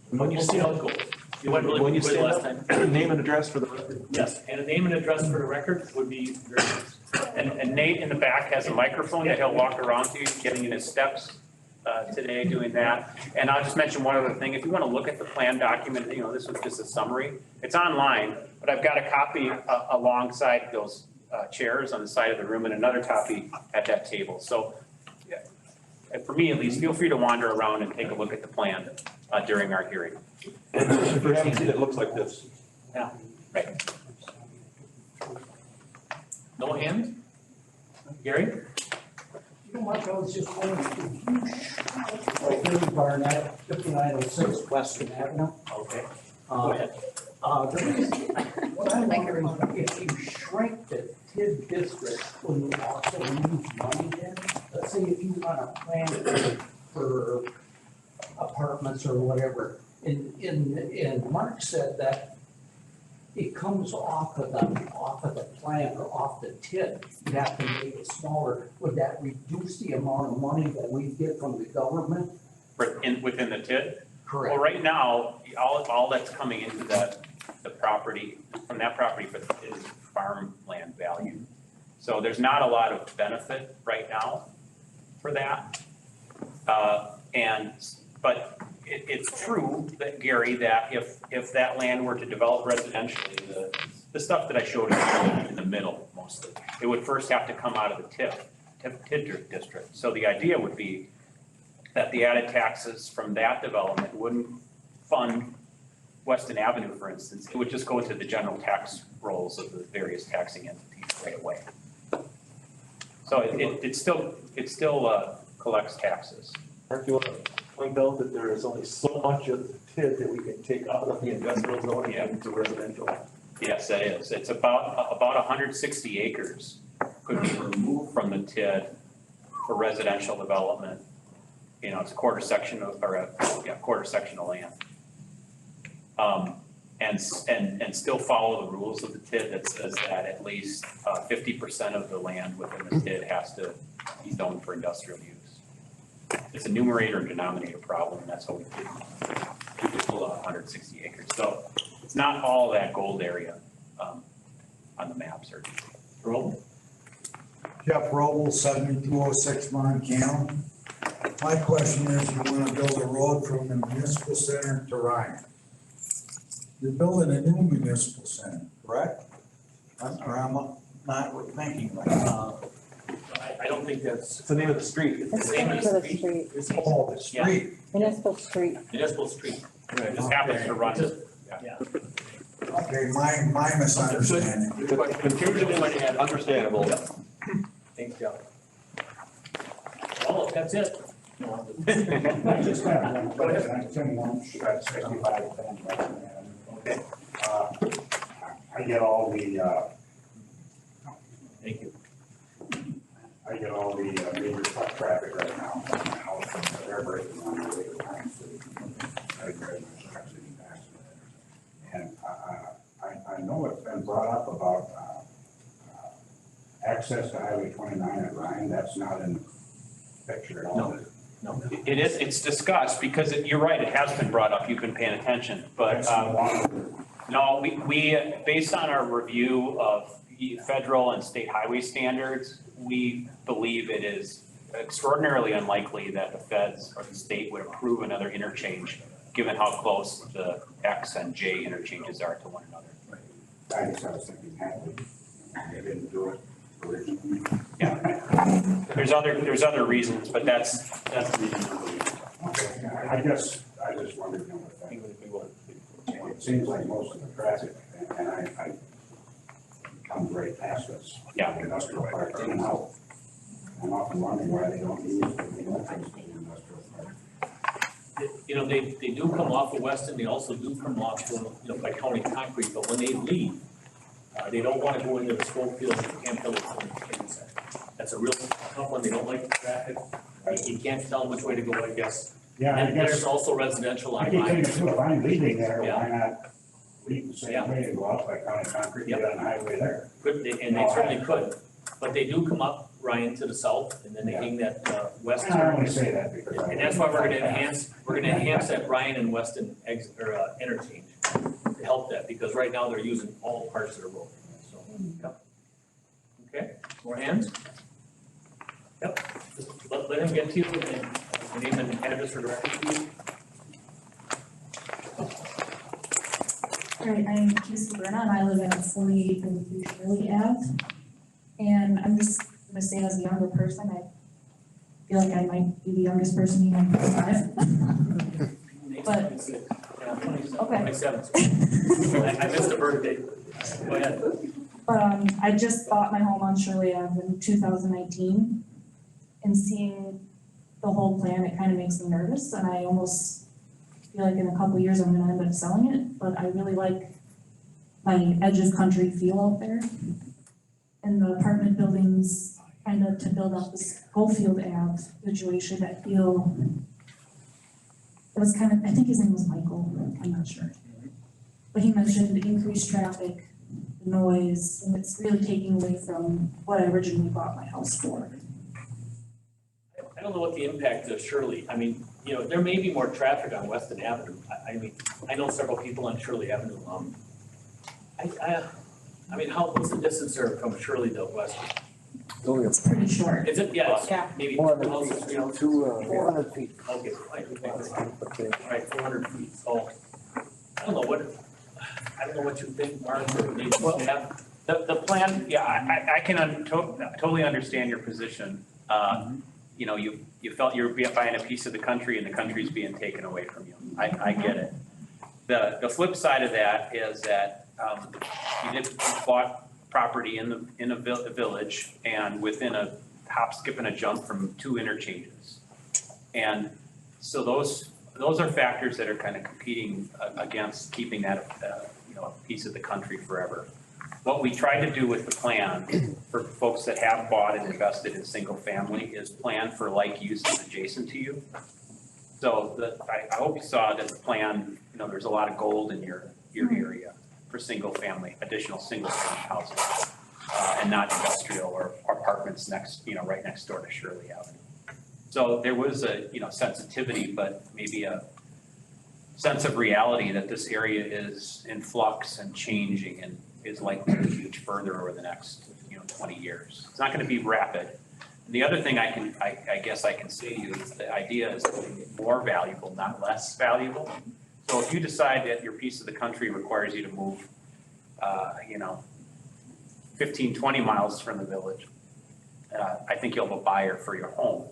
When you see how it goes. You went really When you quick stand last up, time. name and address for the record. Yes, and a name and address for the record would be very nice. And Nate in the back has a microphone that he'll walk around to, getting in his steps today, doing that. And I'll just mention one other thing. If you want to look at the plan document, this was just a summary. It's online, but I've got a copy alongside those chairs on the side of the room and another copy at that table. So for me at least, feel free to wander around and take a look at the plan during our hearing. If you haven't seen it, it looks like this. Yeah. Right. No hands? Gary? Mark, I was just wondering, like Billy Barnett, 5906 Weston Avenue. Okay. Go ahead. The reason, what I'm wondering, if you shrink the TID district, will you also lose money then? Let's say if you run a plan for apartments or whatever, and Mark said that it comes off of the plan or off the TID, you have to make it smaller. Would that reduce the amount of money that we get from the government? Within the TID? Correct. Well, right now, all that's coming into the property, from that property is farmland value. So there's not a lot of benefit right now for that. But it's true that, Gary, that if that land were to develop residentially, the stuff that I showed you in the middle mostly, it would first have to come out of the TID district. So the idea would be that the added taxes from that development wouldn't fund Weston Avenue, for instance. It would just go to the general tax rolls of the various taxing entities right away. So it still collects taxes. Mark, you want to point out that there is only so much of the TID that we can take out of the industrial zone and into residential? Yes, that is. It's about 160 acres could be removed from the TID for residential development. It's a quarter section of land. and still follow the rules of the TID that says that at least 50% of the land within the TID has to be zoned for industrial use. It's a numerator and denominator problem, and that's how we did pull out 160 acres. So it's not all that gold area on the maps or. Roll. Jeff Roble, 7206 Montana. My question is, you want to build a road from the municipal center to Ryan. You're building a new municipal center, correct? Or I'm not thinking right. I don't think that's. It's the name of the street. It's the name of the street, Oh, the street. municipal street. Municipal street. It just happens to run. Yeah. Okay, my misunderstanding. Confusion. Understandable. Thanks, Joe. Well, that's it. I just have one question. I'm Tim Wunsch, at 65 Van Weston Avenue. I get all the, Thank you. I get all the major truck traffic right now. They're breaking on the way to Pine City. I drive my trucks in past it. And I know it's been brought up about access to Highway 29 at Ryan. That's not in the picture at all. No. It is, it's discussed because you're right, it has been brought up, you've been paying attention, but no, we, based on our review of federal and state highway standards, we believe it is extraordinarily unlikely that the feds or the state would approve another interchange, given how close the X and J interchanges are to one another. I guess I was thinking Hadley. They didn't do it originally. Yeah, there's other reasons, but that's the reason. Okay, I just wondered, you know, it seems like most of the traffic, and I come right past us. Yeah. Industrial park in and out. I'm often wondering why they don't use the entrance to the industrial park. You know, they do come off of Weston, they also do come off, by County Concrete, but when they leave, they don't want to go into the Schofield and Campbell. That's a real tough one, they don't like the traffic, you can't tell them which way to go, I guess. Yeah, I And there's guess, also residential I on keep thinking Ryan. too, if I'm leaving there, Yeah. why not leave the same Yeah. way and go out by County Concrete, get on the highway there? And they certainly could, but they do come up Ryan to the south, and then they hang that west And I turn. only say that because. And that's why we're gonna enhance that Ryan and Weston interchange to help that, because right now they're using all parts of the road, so, yep. Okay, more hands? Yep, just let him get to you, and your name and address for the record, please. All right, I'm Casey Brenna, and I live at 4833 Shirley Ave. And I'm just gonna say, as a younger person, I feel like I might be the youngest person here in 25. But- 26. Yeah, 27. Okay. 27. I missed a birthday. Go ahead. But I just bought my home on Shirley Ave in 2019, and seeing the whole plan, it kind of makes me nervous, and I almost feel like in a couple years I'm gonna end up selling it, but I really like my edge of country feel out there. And the apartment buildings, kind of to build up this Schofield Ave situation, I feel it was kind of, I think his name was Michael, I'm not sure. But he mentioned increased traffic, noise, and it's really taking away from what I originally bought my house for. I don't know what the impact of Shirley, I mean, there may be more traffic on Weston Avenue. I mean, I know several people on Shirley Avenue. I mean, what's the distance there from Shirley to Weston? It's pretty short. Is it, yeah, Yeah. maybe 400 houses, feet, 400 feet. Okay, right, all right, 400 feet, so, I don't know what you think, Mark, or maybe Jeff. The plan, yeah, I can totally understand your position. You felt you were buying a piece of the country and the country's being taken away from you. I get it. The flip side of that is that you bought property in a village and within a hop, skip, and a jump from two interchanges. And so those are factors that are kind of competing against keeping that a piece of the country forever. What we try to do with the plan for folks that have bought and invested in single family is plan for like uses adjacent to you. So I hope you saw that the plan, there's a lot of gold in your area. for additional single-family housing, and not industrial or apartments next, right next door to Shirley Avenue. So there was a, sensitivity, but maybe a sense of reality that this area is in flux and changing and is likely to change further over the next, 20 years. It's not gonna be rapid. And the other thing I guess I can say to you is the idea is to make it more valuable, not less valuable. So if you decide that your piece of the country requires you to move, 15, 20 miles from the village, I think you'll have a buyer for your home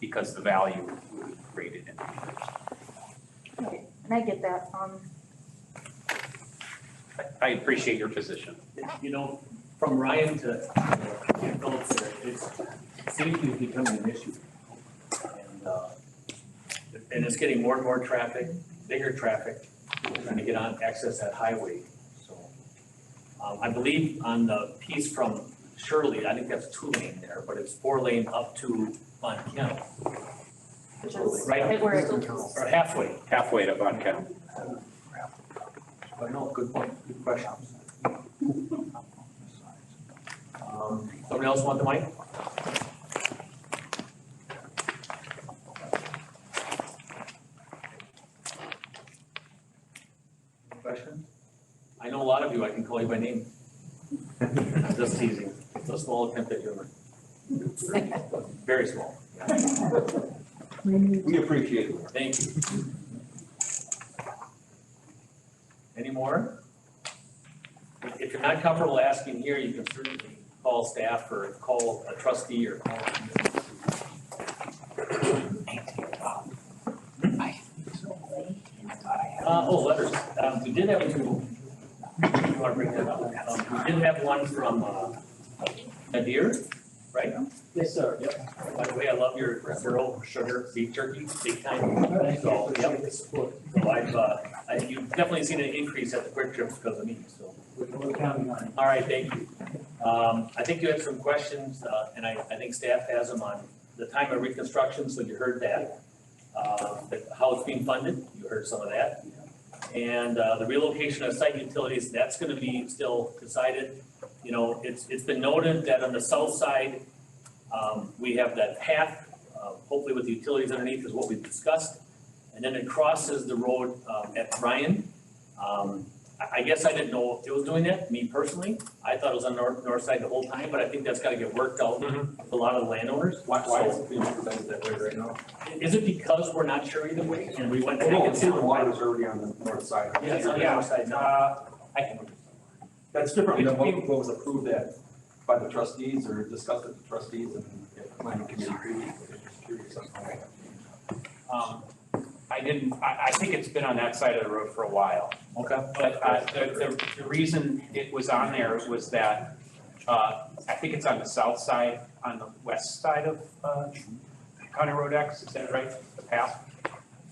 because the value will be created in the years. Okay, and I get that, I appreciate your position. From Ryan to Phillips, safety is becoming an issue. And it's getting more and more traffic, bigger traffic, trying to get on, access that highway, so. I believe on the piece from Shirley, I think that's 2-lane there, but it's 4-lane up to Von Kennel. which is Right. right where it Or halfway. Halfway to Von Kennel. But no, good point, good question. Somebody else want the mic? Question? I know a lot of you, I can call you by name. Just teasing, it's a small attempt at humor. Very small. We appreciate it. Thank you. Any more? If you're not comfortable asking here, you can certainly call staff or call a trustee or call. Letters. We did have two. You want to bring that up? We did have one from Nadir, right? Yes, sir. Yep. By the way, I love your zero sugar beef jerky, big time. So, yep. So you've definitely seen an increase at the Quick Trips because of me, so. We're counting on it. All right, thank you. I think you had some questions, and I think staff has them on the time of reconstruction, so you heard that. How it's being funded, you heard some of that. And the relocation of site utilities, that's gonna be still decided. It's been noted that on the south side, we have that path, hopefully with the utilities underneath is what we've discussed. And then it crosses the road at Ryan. I guess I didn't know it was doing that, me personally. I thought it was on the north side the whole time, but I think that's gotta get worked out with a lot of the landowners. Why is it being presented that way right now? Is it because we're not sure either way and we went back No, and it's in the forth? water is already on the north side. Yeah, it's on the north side now. That's different than what was approved that by the trustees or discussed with the trustees and if planning committee previously. Just curious on how that I think it's been on that side of the road for a while. Okay. But the reason it was on there was that, I think it's on the south side, on the west side of County Road X, is that right, the path?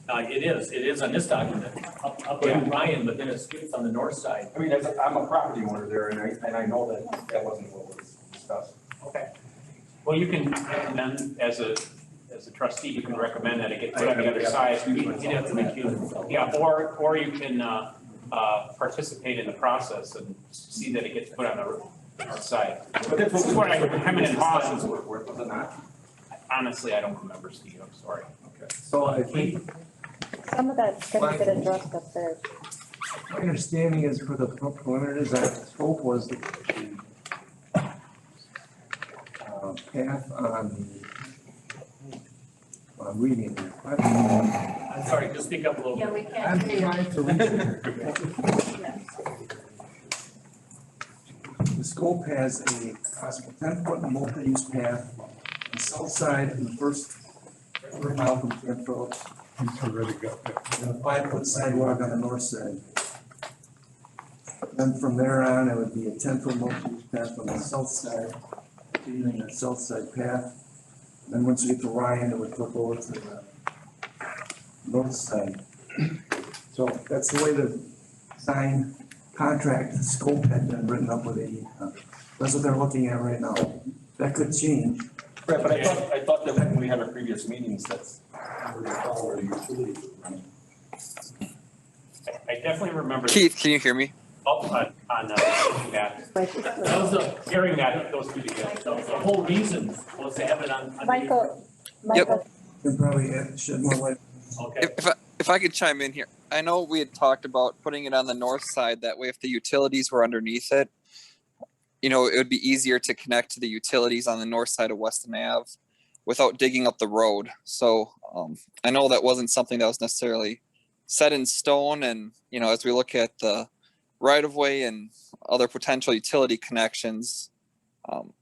It is on this document, up in Ryan, but then it skips on the north side. I mean, I'm a property owner there and I know that wasn't what was discussed. Okay. Well, you can recommend, as a trustee, you can recommend that it get put on the other side. He'd have to recuse himself. Yeah, or you can participate in the process and see that it gets put on the north side. But that's This is what I recommend in discussions Boston. were, was it not? Honestly, I don't remember, Steve, I'm sorry. Okay. So I think, Some of that's gonna get addressed up there. my understanding is for the preliminary design, the scope was the path on the, I'm reading here. I'm sorry, just speak up a little bit. we I'm trying to read it. The scope has a possible 10-foot multi-use path on the south side in the first mile from Camp Phillips. And a 5-foot sidewalk on the north side. Then from there on, it would be a 10-foot multi-use path on the south side, continuing that south side path. Then once you get to Ryan, it would flip over to the north side. So that's the way the design contract scope had been written up with that's what they're looking at right now. That could change. Right, but I thought that when we had our previous meetings, that's where the utilities were running. I definitely remember. Keith, can you hear me? Oh, on that, That was the, hearing that, those two together. the whole reason was to have it on. Michael, Michael, You probably shed more light. Okay, If I could chime in here, I know we had talked about putting it on the north side. That way, if the utilities were underneath it, you know, it would be easier to connect to the utilities on the north side of Weston Ave without digging up the road. So I know that wasn't something that was necessarily set in stone. And, you know, as we look at the right of way and other potential utility connections,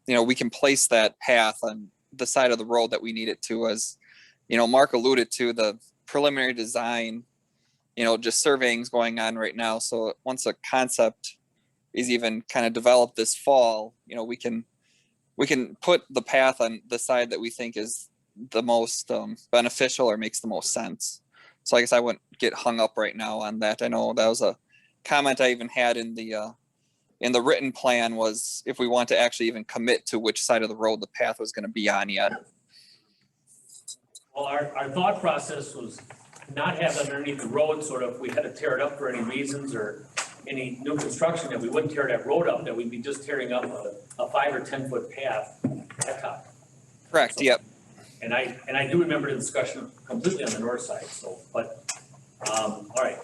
you know, we can place that path on the side of the road that we need it to. As, you know, Mark alluded to, the preliminary design, you know, just surveying's going on right now. So once a concept is even kind of developed this fall, you know, we can put the path on the side that we think is the most beneficial or makes the most sense. So I guess I wouldn't get hung up right now on that. I know that was a comment I even had in the written plan, was if we want to actually even commit to which side of the road the path was going to be on yet. well, our thought process was not have it underneath the road, sort of, if we had to tear it up for any reasons or any new construction, that we wouldn't tear that road up, that we'd be just tearing up a 5 or 10 foot path at top. Correct. So- Yep. And I do remember the discussion completely on the north side, so, but, all right,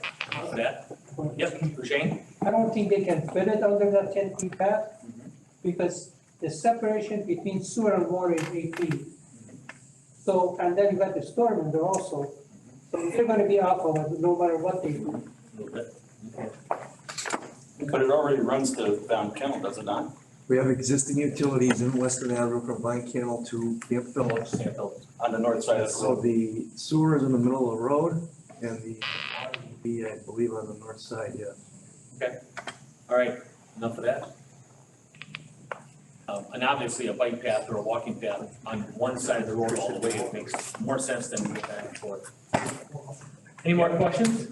for that. Yep, Shane? I don't think they can fit it under that 10 feet path, because the separation between sewer and water is 8 feet. So, and then you got the storm in there also, so they're gonna be off of it no matter what they do. A little bit. Okay. But it already runs to Van Kennel, does it not? We have existing utilities in Western Avenue from Vine Kennel to Camp Phillips. On the north side of the So road. the sewer is in the middle of the road and the water will be, I believe, on the north side, yeah. All right, enough of that. And obviously a bike path or a walking path on one side of the road all the way, it makes more sense than moving back and forth. Any more questions?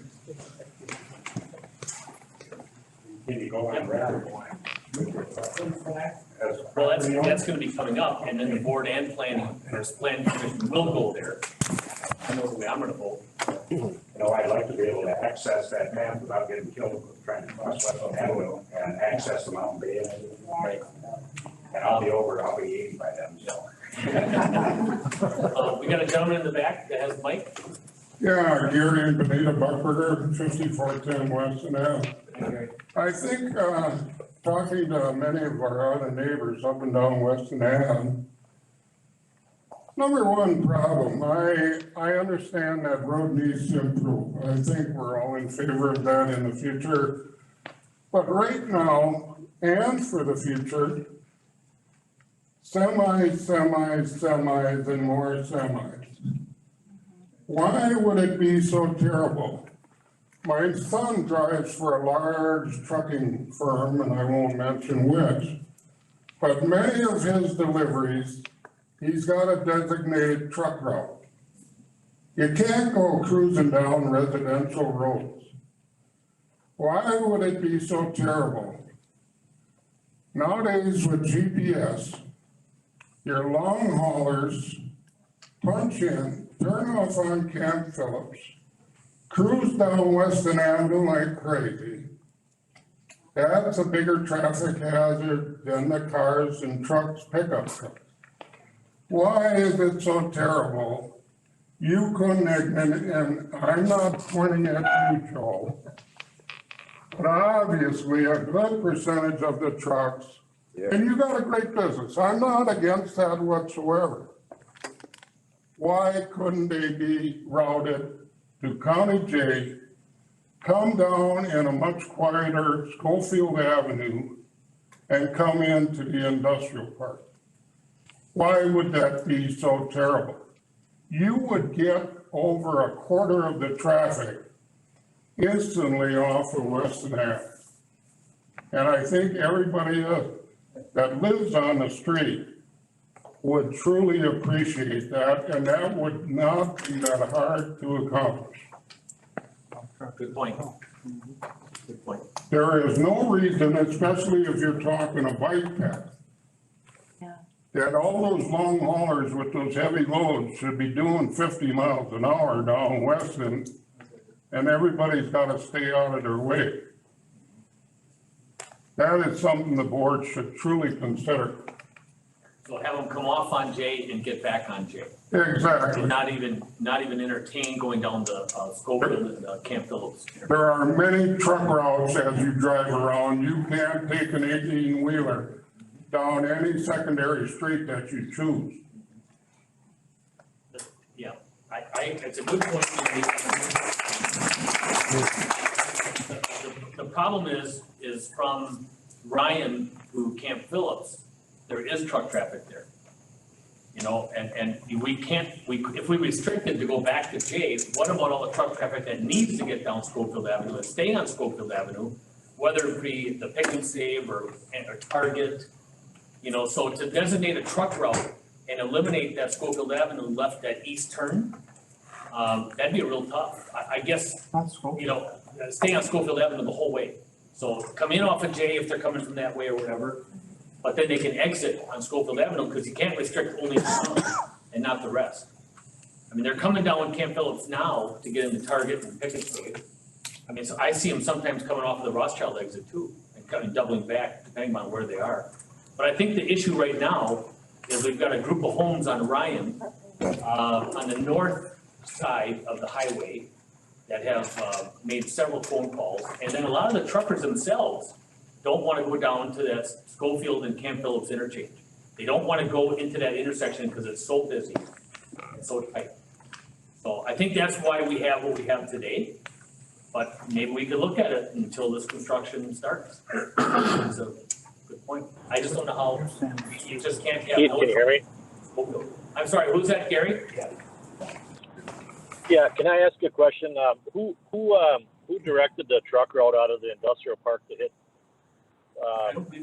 Can you go on record? Well, that's gonna be coming up, and then the board and planning commission will go there. I know the way I'm gonna vote. You know, I'd like to be able to access that path without getting killed trying to cross Weston Avenue and access the mountain bay and everything. Right. And I'll be 80 by then, so. We got a gentleman in the back that has a mic. Yeah, Gary and Benita Buckberger, 5410 Weston Ave. I think, talking to many of our other neighbors up and down Weston Ave, number one problem, I understand that road needs to improve. I think we're all in favor of that in the future. But right now, and for the future, semis, and more semis. Why would it be so terrible? My son drives for a large trucking firm, and I won't mention which, but many of his deliveries, he's got a designated truck route. You can't go cruising down residential roads. Why would it be so terrible? Nowadays with GPS, your long haulers punch in, turn off on Camp Phillips, cruise down Weston Avenue like crazy. That's a bigger traffic hazard than the cars and trucks, pickup trucks. Why is it so terrible? You couldn't, and I'm not pointing at you, Joe, but obviously a good percentage of the trucks, and you got a great business. I'm not against that whatsoever. Why couldn't they be routed to County J, come down in a much quieter Schofield Avenue and come into the industrial park? Why would that be so terrible? You would get over a quarter of the traffic instantly off of Weston Ave. And I think everybody that lives on the street would truly appreciate that, and that would not be that hard to accomplish. Good point. Good point. There is no reason, especially if you're talking a bike path, that all those long haulers with those heavy loads should be doing 50 miles an hour down Weston and everybody's gotta stay out of their way. That is something the board should truly consider. So have them come off on J and get back on J. Exactly. And not even entertain going down the Schofield and Camp Phillips. There are many truck routes as you drive around. You can't take an 18-wheeler down any secondary street that you choose. Yeah, it's a good point. The problem is from Ryan to Camp Phillips, there is truck traffic there. You know, and we can't, if we restricted to go back to J, what about all the truck traffic that needs to get down Schofield Avenue and stay on Schofield Avenue? Whether it be the Pick and Save or Target, you know, so to designate a truck route and eliminate that Schofield Avenue left that east turn, that'd be real tough. I guess, you know, stay on Schofield Avenue the whole way. So come in off of J if they're coming from that way or whatever, but then they can exit on Schofield Avenue because you can't restrict only some and not the rest. I mean, they're coming down Camp Phillips now to get into Target and Pick and Save. I mean, so I see them sometimes coming off of the Rothschild exit too and kind of doubling back depending on where they are. But I think the issue right now is we've got a group of homes on Ryan, on the north side of the highway that have made several phone calls. And then a lot of the truckers themselves don't want to go down to that Schofield and Camp Phillips interchange. They don't want to go into that intersection because it's so busy and so tight. So I think that's why we have what we have today. But maybe we could look at it until this construction starts. It's a good point. I just don't know how, you just can't have. Keith, can you hear me? I'm sorry, who's that, Gary? Yeah, can I ask you a question? Who directed the truck route out of the industrial park to hit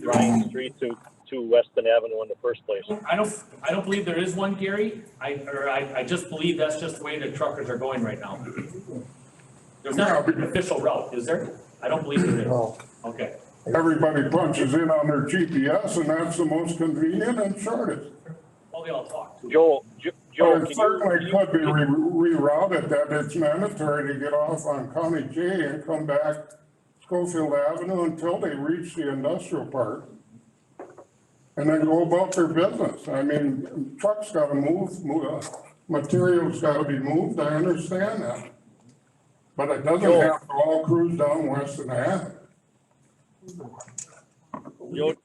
Ryan Street to Weston Avenue in the first place? I don't believe there is one, Gary. I just believe that's just the way the truckers are going right now. There's not an official route, is there? I don't believe there is. Okay. Everybody punches in on their GPS, and that's the most convenient and shortest. Well, they all talk too. Joe, But it certainly could be rerouted that it's mandatory to get off on County J and come back Schofield Avenue until they reach the industrial park. And then go about their business. I mean, trucks gotta move, materials gotta be moved, I understand that. But it doesn't have to all cruise down Weston Ave.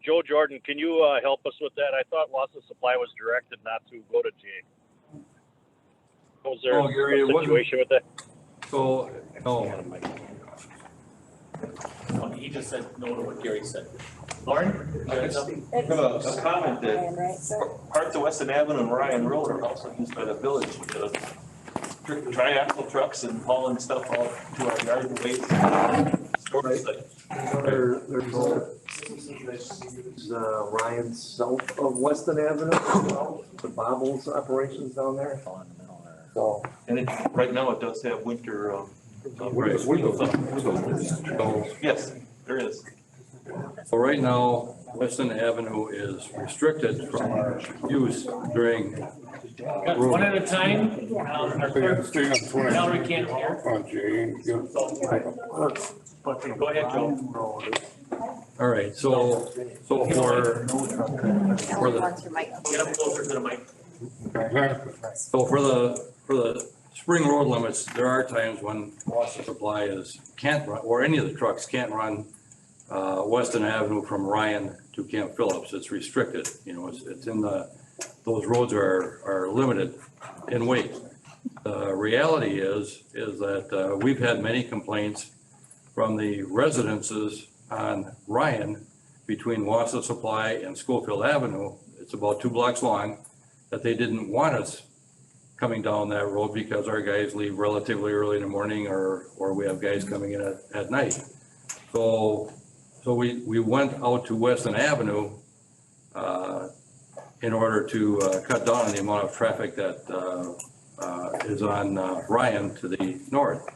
Joe Jordan, can you help us with that? I thought loss of supply was directed not to go to J. Was there a situation with that? So, no. He just said no to what Gary said. Lauren? I have a comment that parts of Weston Avenue and Ryan Road are also used by the village to triaxle trucks and hauling stuff out to our yard and waste. There's Ryan south of Weston Avenue, the Bobbles operations down there. So. And it, right now it does have winter, yes, there is. So right now, Weston Avenue is restricted from use during. Got one at a time. Our clerk, Valerie can't hear. Go ahead, Joe. All right, so for the. Get up closer to the mic. So for the spring road limits, there are times when loss of supply can't run, or any of the trucks can't run Weston Avenue from Ryan to Camp Phillips. It's restricted, you know, it's in those roads are limited in weight. The reality is that we've had many complaints from the residences on Ryan between loss of supply and Schofield Avenue. It's about 2 blocks long, that they didn't want us coming down that road because our guys leave relatively early in the morning or we have guys coming in at night. So we went out to Weston Avenue in order to cut down on the amount of traffic that is on Ryan to the north.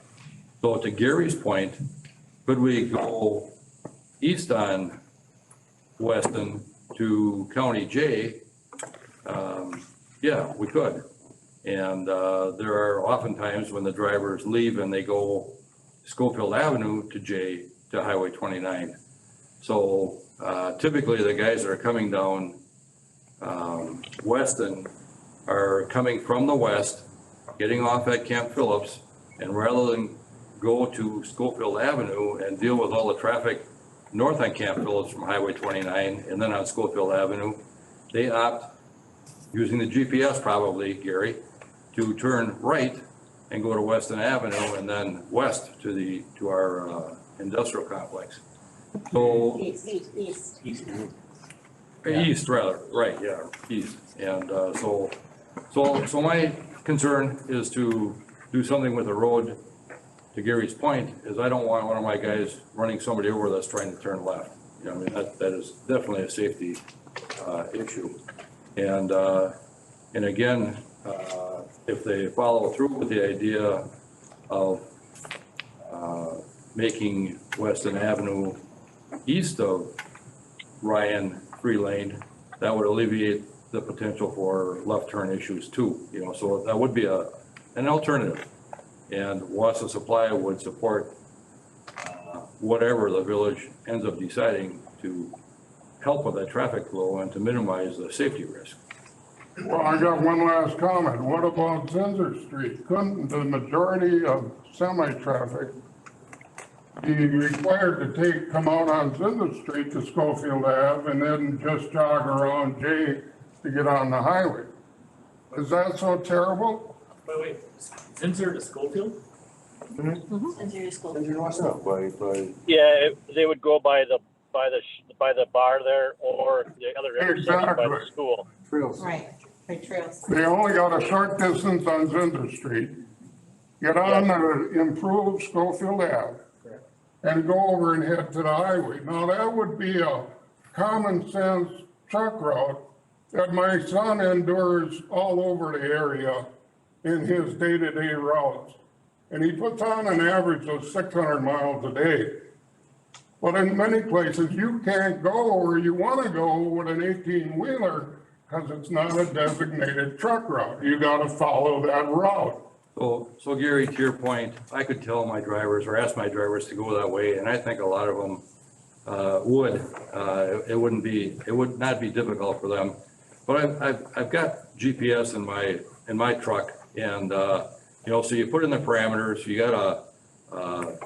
So to Gary's point, could we go east on Weston to County J? Yeah, we could. And there are often times when the drivers leave and they go Schofield Avenue to J to Highway 29. So typically the guys that are coming down Weston are coming from the west, getting off at Camp Phillips, and rather than go to Schofield Avenue and deal with all the traffic north on Camp Phillips from Highway 29 and then on Schofield Avenue, they opt, using the GPS probably, Gary, to turn right and go to Weston Avenue and then west to our industrial complex. So east rather, right, yeah, east. And so my concern is to do something with the road. To Gary's point, is I don't want one of my guys running somebody over that's trying to turn left. You know, I mean, that is definitely a safety issue. And again, if they follow through with the idea of making Weston Avenue east of Ryan 3-lane, that would alleviate the potential for left turn issues too. You know, so that would be an alternative. And Wassa Supply would support whatever the village ends up deciding to help with that traffic flow and to minimize the safety risk. Well, I got one last comment. What about Zinsser Street? Couldn't the majority of semi-traffic be required to come out on Zinsser Street to Schofield Ave and then just jog around J to get on the highway? Is that so terrible? Wait, Zinsser to Schofield? Yeah, they would go by the bar there or the other intersection by the school. Trails. Right, for trails. They only got a short distance on Zinsser Street. Get on the improved Schofield Ave and go over and head to the highway. Now that would be a common sense truck route that my son endures all over the area in his day-to-day routes. And he puts on an average of 600 miles a day. But in many places, you can't go where you want to go with an 18-wheeler because it's not a designated truck route. You got to follow that route. So Gary, to your point, I could tell my drivers or ask my drivers to go that way, and I think a lot of them would. It would not be difficult for them. But I've got GPS in my truck, and you know, so you put in the parameters. You got an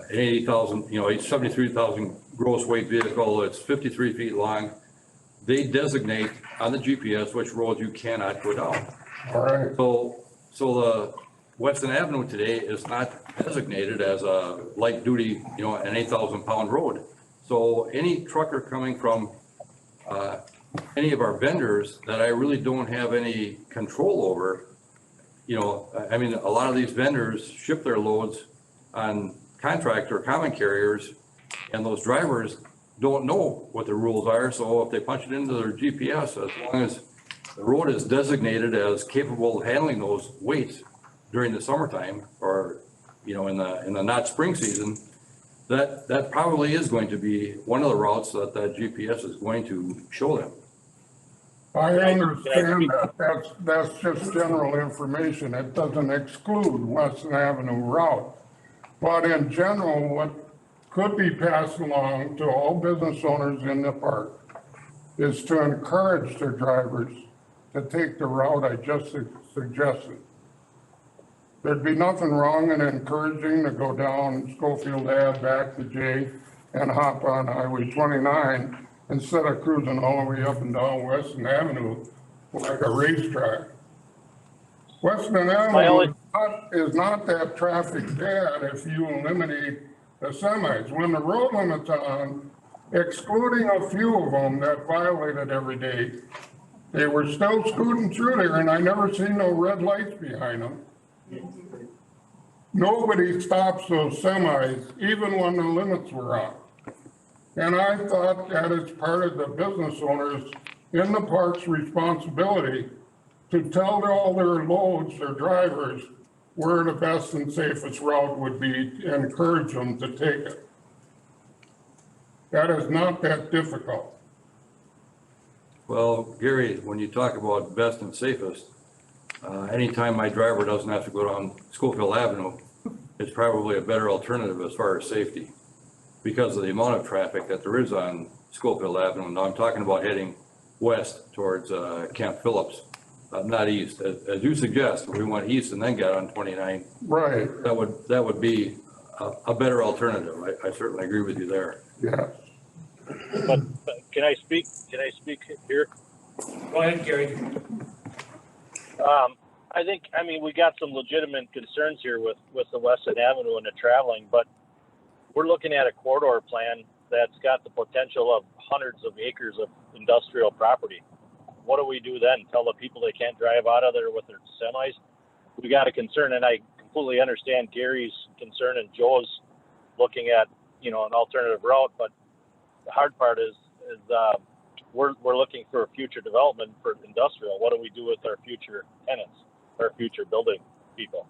80,000, you know, 73,000 gross weight vehicle. It's 53 feet long. They designate on the GPS which roads you cannot go down. All right. So the Weston Avenue today is not designated as a light duty, you know, an 8,000 pound road. So any trucker coming from any of our vendors that I really don't have any control over, you know, I mean, a lot of these vendors ship their loads on contract or common carriers, and those drivers don't know what the rules are. So if they punch it into their GPS, as long as the road is designated as capable of handling those weights during the summertime, or, you know, in the not spring season, that probably is going to be one of the routes that GPS is going to show them. I understand that. That's just general information. It doesn't exclude Weston Avenue route. But in general, what could be passed along to all business owners in the park is to encourage their drivers to take the route I just suggested. There'd be nothing wrong in encouraging to go down Schofield Ave back to J and hop on Highway 29 instead of cruising all the way up and down Weston Avenue like a racetrack. Weston Avenue is not that traffic bad if you eliminate the semis. When the road limit's on, excluding a few of them that violated every day, they were still scooting through there, and I never seen no red lights behind them. Nobody stops those semis, even when the limits were on. And I thought that is part of the business owners in the park's responsibility to tell all their loads, their drivers, where the best and safest route would be to encourage them to take it. That is not that difficult. Well, Gary, when you talk about best and safest, anytime my driver doesn't have to go down Schofield Avenue, is probably a better alternative as far as safety because of the amount of traffic that there is on Schofield Avenue. Now I'm talking about heading west towards Camp Phillips, not east. As you suggest, if we went east and then got on 29, Right, that would be a better alternative. I certainly agree with you there. yeah. But can I speak here? Go ahead, Gary. I mean, we got some legitimate concerns here with the Weston Avenue and the traveling, but we're looking at a corridor plan that's got the potential of hundreds of acres of industrial property. What do we do then? Tell the people they can't drive out of there with their semis? We got a concern, and I completely understand Gary's concern and Joe's looking at, an alternative route, but the hard part is we're looking for future development for industrial. What do we do with our future tenants, our future building people?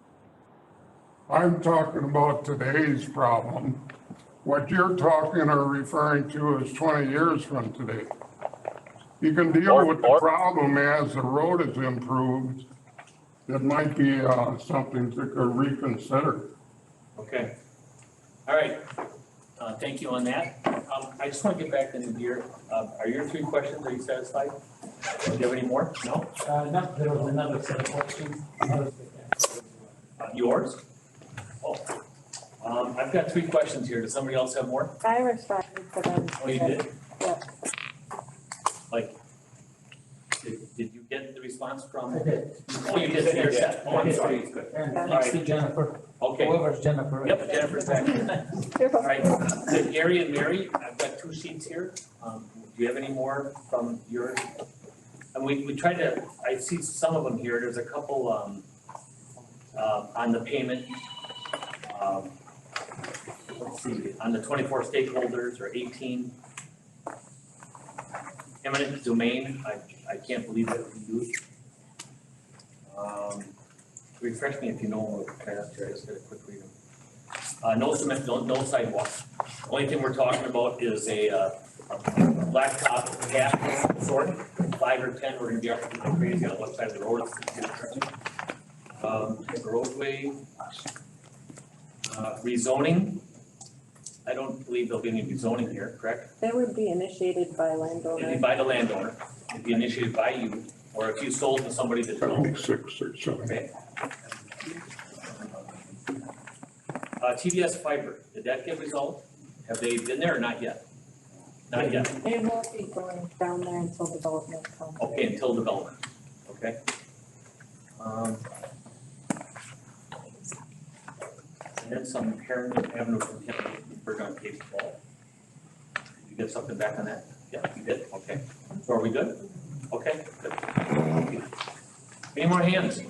I'm talking about today's problem. What you're talking or referring to is 20 years from today. You can deal with the problem as the road is improved. That might be something to reconsider. Okay. All right. Thank you on that. I just want to get back to New Deer. Are your 3 questions, are you satisfied? Do you have any more? No? No, there was another set of questions. Yours? Oh. I've got 3 questions here. Does somebody else have more? I responded to them. Oh, you did? Yeah. Like, did you get the response from? I did. Oh, you did. You're set. Oh, I'm sorry. It's good. And All thanks to right. Jennifer, Okay. whoever's Jennifer. Yep, Jennifer's back. All right. So Gary and Mary, I've got 2 sheets here. Do you have any more from yours? And we tried to, I see some of them here. There's a couple on the payment. Let's see, on the 24 stakeholders or 18. Eminent domain, I can't believe that we used. Refresh me if you know what fast here, I just got a quick read. No cement, no sidewalks. Only thing we're talking about is a blacktop gap sort, 5 or 10, we're gonna be up crazy on one side of the road. Roadway, rezoning. I don't believe there'll be any rezoning here, correct? They would be initiated by landowners. It'd be by the landowner, it'd be initiated by you, or if you sold to somebody that don't. 76 or something. Okay. TDS fiber, did that get resolved? Have they been there or not yet? Not yet. It won't be going down there until development comes. Okay, until development, okay. And then some Heron Avenue from Kemper on Cape Ball. Did you get something back on that? Yeah, you did, okay. So are we good? Okay, good. Any more hands?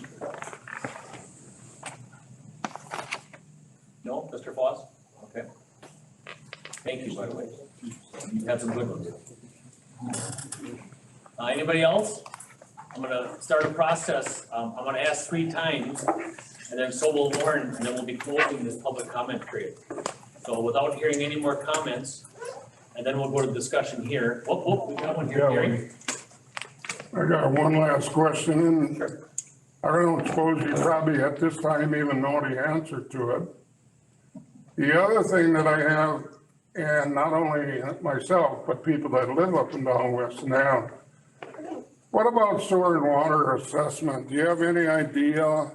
No, Mr. Foss? Okay. Thank you, by the way. You've had some good ones. Anybody else? I'm gonna start a process. I'm gonna ask 3 times, and then so will Lauren, and then we'll be closing this public comment period. So without hearing any more comments, and then we'll go to discussion here. Whoop, we got one here, Gary. I got one last question, and I don't suppose you probably at this time even know the answer to it. The other thing that I have, and not only myself, but people that live up and down Weston Ave, what about sewer and water assessment? Do you have any idea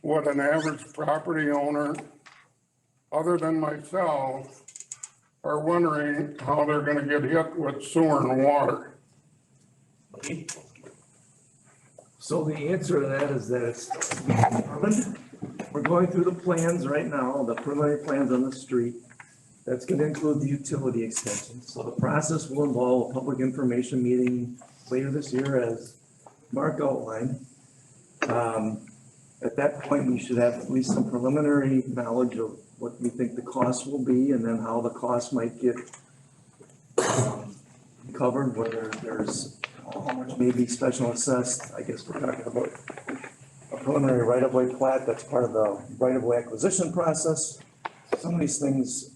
what an average property owner, other than myself, are wondering how they're gonna get hit with sewer and water? So the answer to that is that it's determined. We're going through the plans right now, the preliminary plans on the street. That's gonna include the utility extension. So the process will involve a public information meeting later this year, as Mark outlined. At that point, we should have at least some preliminary knowledge of what we think the cost will be, and then how the cost might get covered, whether there's how much may be special assessed. I guess we're talking about a preliminary right-of-way plat that's part of the right-of-way acquisition process. Some of these things,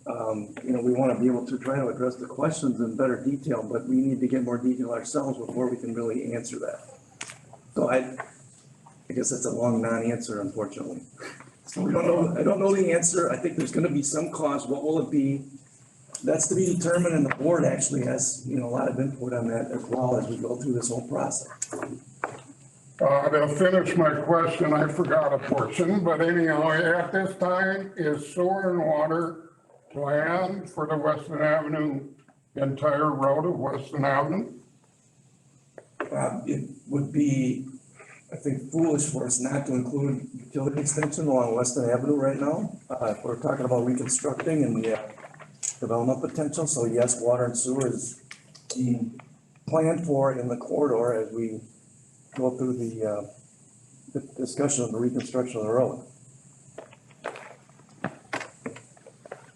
we want to be able to try to address the questions in better detail, but we need to get more detail ourselves before we can really answer that. So I guess that's a long non-answer, unfortunately. So we don't know, I don't know the answer. I think there's gonna be some cost. What will it be? That's to be determined, and the board actually has, a lot of input on that as well as we go through this whole process. To finish my question, I forgot a portion, but anyhow, at this time, is sewer and water planned for the Weston Avenue, entire road of Weston Avenue? It would be, I think, foolish for us not to include utility extension along Weston Avenue right now. If we're talking about reconstructing and the development potential, so yes, water and sewer is being planned for in the corridor as we go through the discussion of the reconstruction of the road.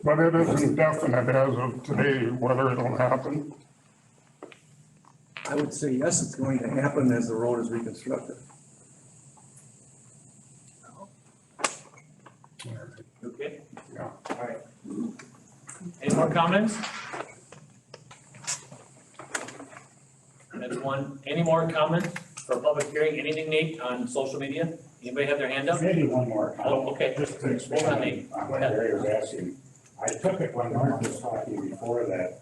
But it isn't definite as of today whether it'll happen. I would say yes, it's going to happen as the road is reconstructed. Okay, Yeah. all right. Any more comments? That's one. Any more comments for public hearing? Anything, Nate, on social media? Anybody have their hand up? Maybe one more comment. Oh, okay. Just to Hold on, expand Nate. on what Barry was asking. I took it when Mark was talking before that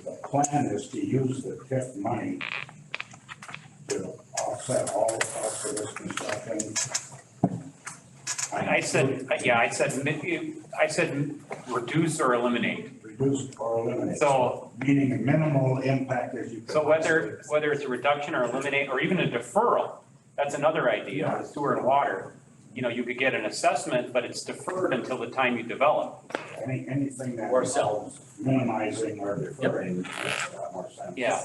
the plan is to use the TIF money to offset all the costs of this construction. I said reduce or eliminate. Reduce or eliminate. So- Meaning a minimal impact as you. So whether it's a reduction or eliminate, or even a deferral, that's another idea, sewer and water. You could get an assessment, but it's deferred until the time you develop. Anything that. Or sell. involves Minimizing or deferring makes a lot more sense. Yeah.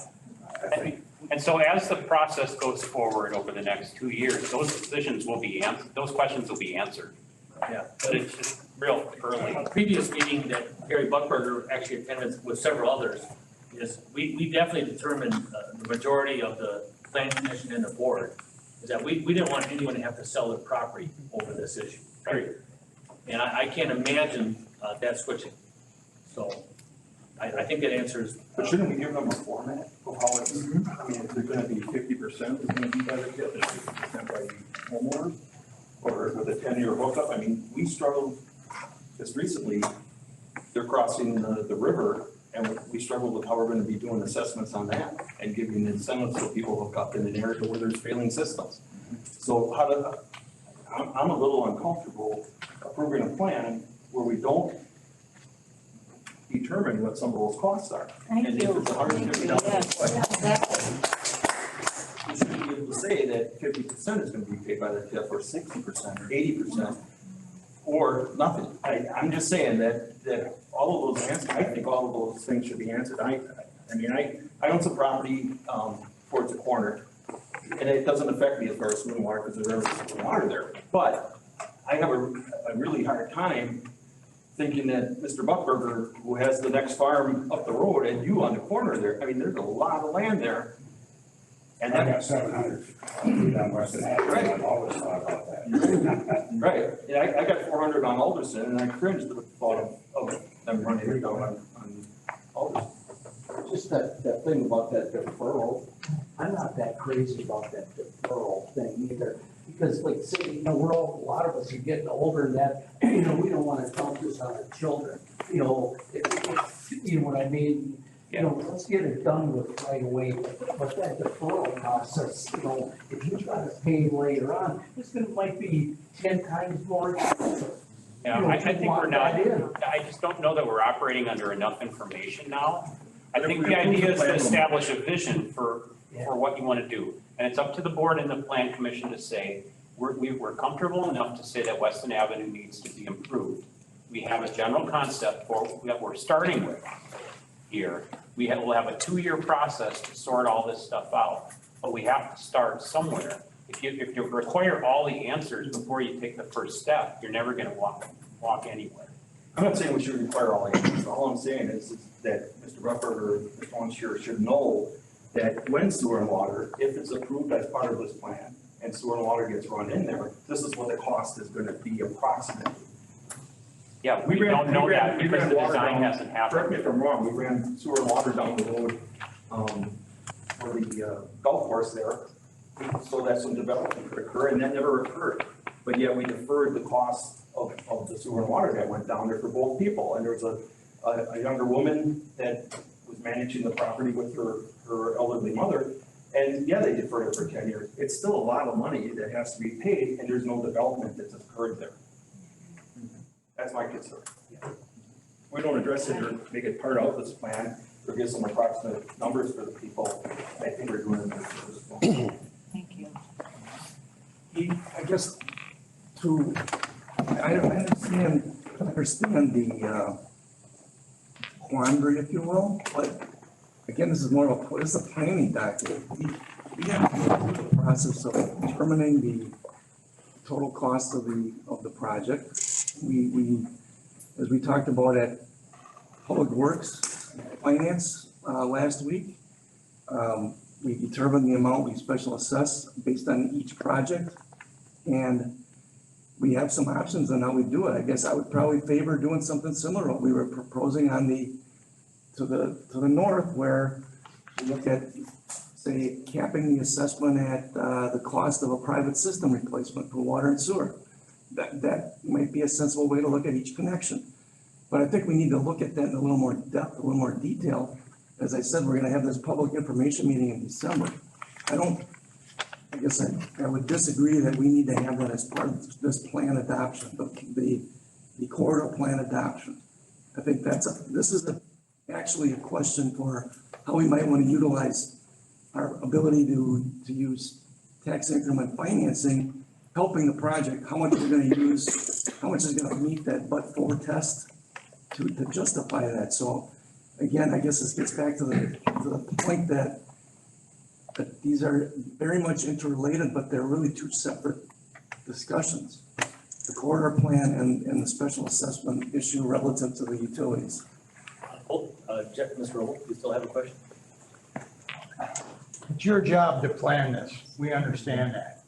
I think. And so as the process goes forward over the next 2 years, those decisions will be answered, those questions will be answered. Yeah. But it's just real early. A previous meeting that Gary Buckberger actually attended with several others is we definitely determined the majority of the planning commission and the board is that we didn't want anyone to have to sell their property over this issue, period. And I can't imagine that switching. So I think that answers. But shouldn't we give them a format of how it's, I mean, is it gonna be 50% is gonna be by the TIF, 50% by the homeowner? Or with a 10-year hookup? I mean, we struggled just recently, they're crossing the river, and we struggled with how we're gonna be doing assessments on that and giving incentives so people hook up in an area where there's failing systems. So I'm a little uncomfortable approving a plan where we don't determine what some of those costs are. Thank And you. if it's $150, Yes, you should be able to say that 50% is gonna be paid by the TIF, or 60%, or 80%, or nothing. I'm just saying that all of those answers, I think all of those things should be answered. I own some property, towards the corner, and it doesn't affect me as far as swimming water, because there's water there. But I have a really hard time thinking that Mr. Buckberger, who has the next farm up the road, and you on the corner there, I mean, there's a lot of land there. And I then, got 700 feet on Weston Avenue, Right. I've always thought about that. right, yeah, I got 400 on Alderson, and I cringed at the thought of them running it down on Alderson. Just that thing about that deferral, I'm not that crazy about that deferral thing either. Because like, say, a lot of us are getting older and that, we don't wanna dump this on our children. You know what I mean? Let's get it done with right away, but that deferral process, if you try to pay later on, might be 10 times more expensive. Yeah, I think we're not, I just don't know that we're operating under enough information now. I think the idea is to establish a vision for what you want to do. And it's up to the board and the plan commission to say, we're comfortable enough to say that Weston Avenue needs to be improved. We have a general concept that we're starting with here. We'll have a 2-year process to sort all this stuff out, but we have to start somewhere. If you require all the answers before you take the first step, you're never gonna walk anywhere. I'm not saying we should require all answers. All I'm saying is that Mr. Rufford, Mr. Longshire should know that when sewer and water, if it's approved as part of this plan, and sewer and water gets run in there, this is what the cost is gonna be approximately. Yeah, we don't know that because the design hasn't happened. Correct me if I'm wrong, we ran sewer and water down the road, for the golf course there, so that some development could occur, and that never occurred. but yet we deferred the cost of the sewer and water that went down there for both people. And there was a younger woman that was managing the property with her elderly mother. And yeah, they deferred it for 10 years. It's still a lot of money that has to be paid, and there's no development that's occurred there. That's my concern. We don't address it or make it part of this plan, or give some approximate numbers for the people. I think we're doing it. Thank you. I guess I understand the quandary, if you will, but again, this is more of this is a planning document. We have to go through the process of determining the total cost of the project. We, as we talked about at Public Works Finance last week, we determined the amount we special assess based on each project. And we have some options on how we do it. I guess I would probably favor doing something similar to what we were proposing on to the north, where you look at, say, capping the assessment at the cost of a private system replacement for water and sewer. That might be a sensible way to look at each connection. But I think we need to look at that in a little more depth, a little more detail. As I said, we're gonna have this public information meeting in December. I guess I would disagree that we need to have that as part of this plan adoption, the corridor plan adoption. I think this is actually a question for how we might want to utilize our ability to use tax increment financing, helping the project, how much we're going to use, how much is going to meet that but-for test to justify that. So again, I guess this gets back to the point that these are very much interrelated, but they're really two separate discussions. The corridor plan and the special assessment issue relative to the utilities. Jeff, Mr. Roble, you still have a question? It's your job to plan this, we understand that.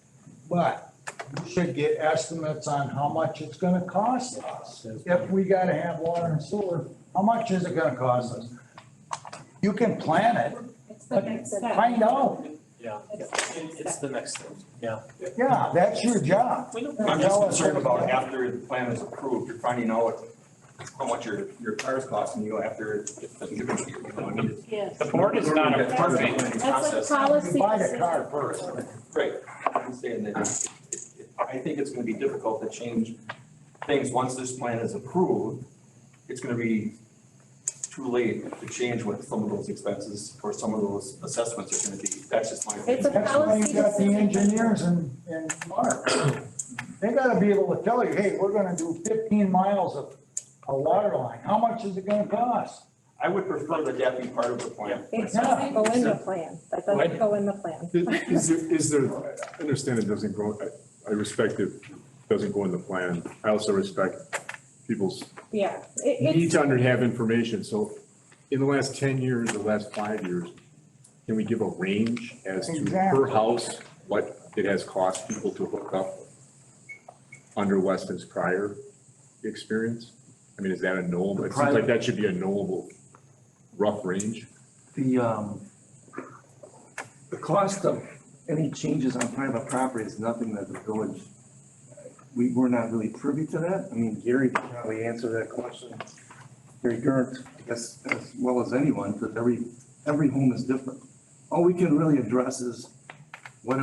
But you should get estimates on how much it's gonna cost us. If we gotta have water and sewer, how much is it gonna cost us? You can plan it, but find out. Yeah, it's the next thing, yeah. Yeah, that's your job. I'm just concerned about after the plan is approved, you're finding out how much your car's costing you after it doesn't give it to you. You know, I mean, Yes. The board is not it's part of the approving. planning That's process. a policy You buy the decision. car first. Right, I'm saying that I think it's gonna be difficult to change things once this plan is approved. It's gonna be too late to change what some of those expenses or some of those assessments are gonna be. That's just my opinion. It's a That's why policy you got the decision. engineers and Mark. They gotta be able to tell you, hey, we're gonna do 15 miles of a water line. How much is it gonna cost? I would prefer that that be part of the plan. It doesn't go in the plan. That doesn't go in the plan. Is there, I understand it doesn't go, I respect it doesn't go in the plan. I also respect people's Yeah. need to have information. So in the last 10 years, the last 5 years, can we give a range as to per house, what it has cost people to hook up under Weston's prior experience? I mean, is that a knowable? It seems like that should be a knowable rough range. The cost of any changes on private property is nothing that the village, we're not really privy to that. I mean, Gary can probably answer that question. Gary Gert, I guess, as well as anyone, because every home is different. All we can really address is what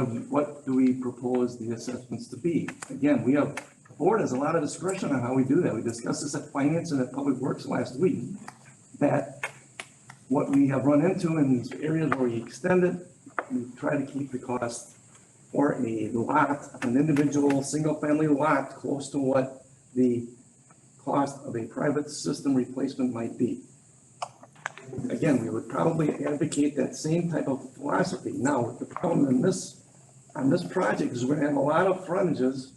do we propose the assessments to be? Again, the board has a lot of discretion on how we do that. We discussed this at Finance and at Public Works last week. That what we have run into in these areas where we extend it, we try to keep the cost for a lot, an individual single-family lot, close to what the cost of a private system replacement might be. Again, we would probably advocate that same type of philosophy. Now, the problem on this project is we're gonna have a lot of frontages.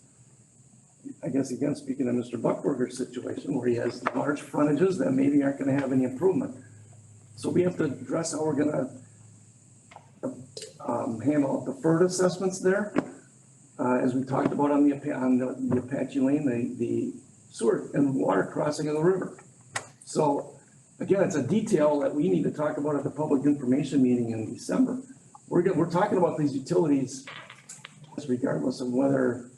I guess, again, speaking of Mr. Buckberger's situation, where he has large frontages that maybe aren't gonna have any improvement. So we have to address how we're gonna handle deferred assessments there. As we talked about on the Apache Lane, the sewer and water crossing of the river. So again, it's a detail that we need to talk about at the public information meeting in December. We're talking about these utilities regardless of whether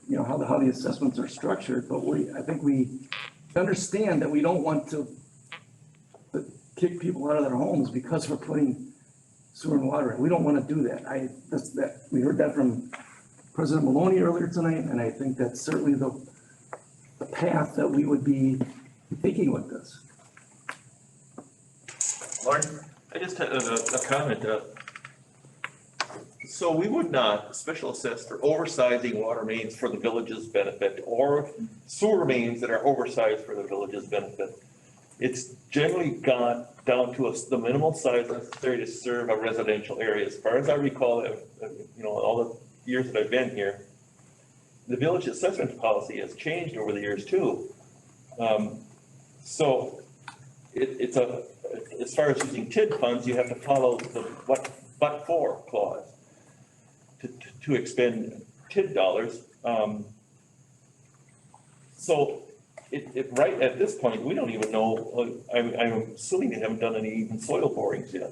you know, how the assessments are structured, but I think we understand that we don't want to kick people out of their homes because we're putting sewer and water in. We don't want to do that. We heard that from President Maloney earlier tonight, and I think that's certainly the path that we would be taking with this. Lauren? I just had a comment. So we would not special assess for oversizing water mains for the village's benefit or sewer mains that are oversized for the village's benefit. It's generally gone down to the minimal size necessary to serve a residential area. As far as I recall, you know, all the years that I've been here, the village assessment policy has changed over the years too. So it's as far as using TID funds, you have to follow the but for clause to expend TID dollars. So right at this point, we don't even know, I'm assuming they haven't done any even soil borings yet.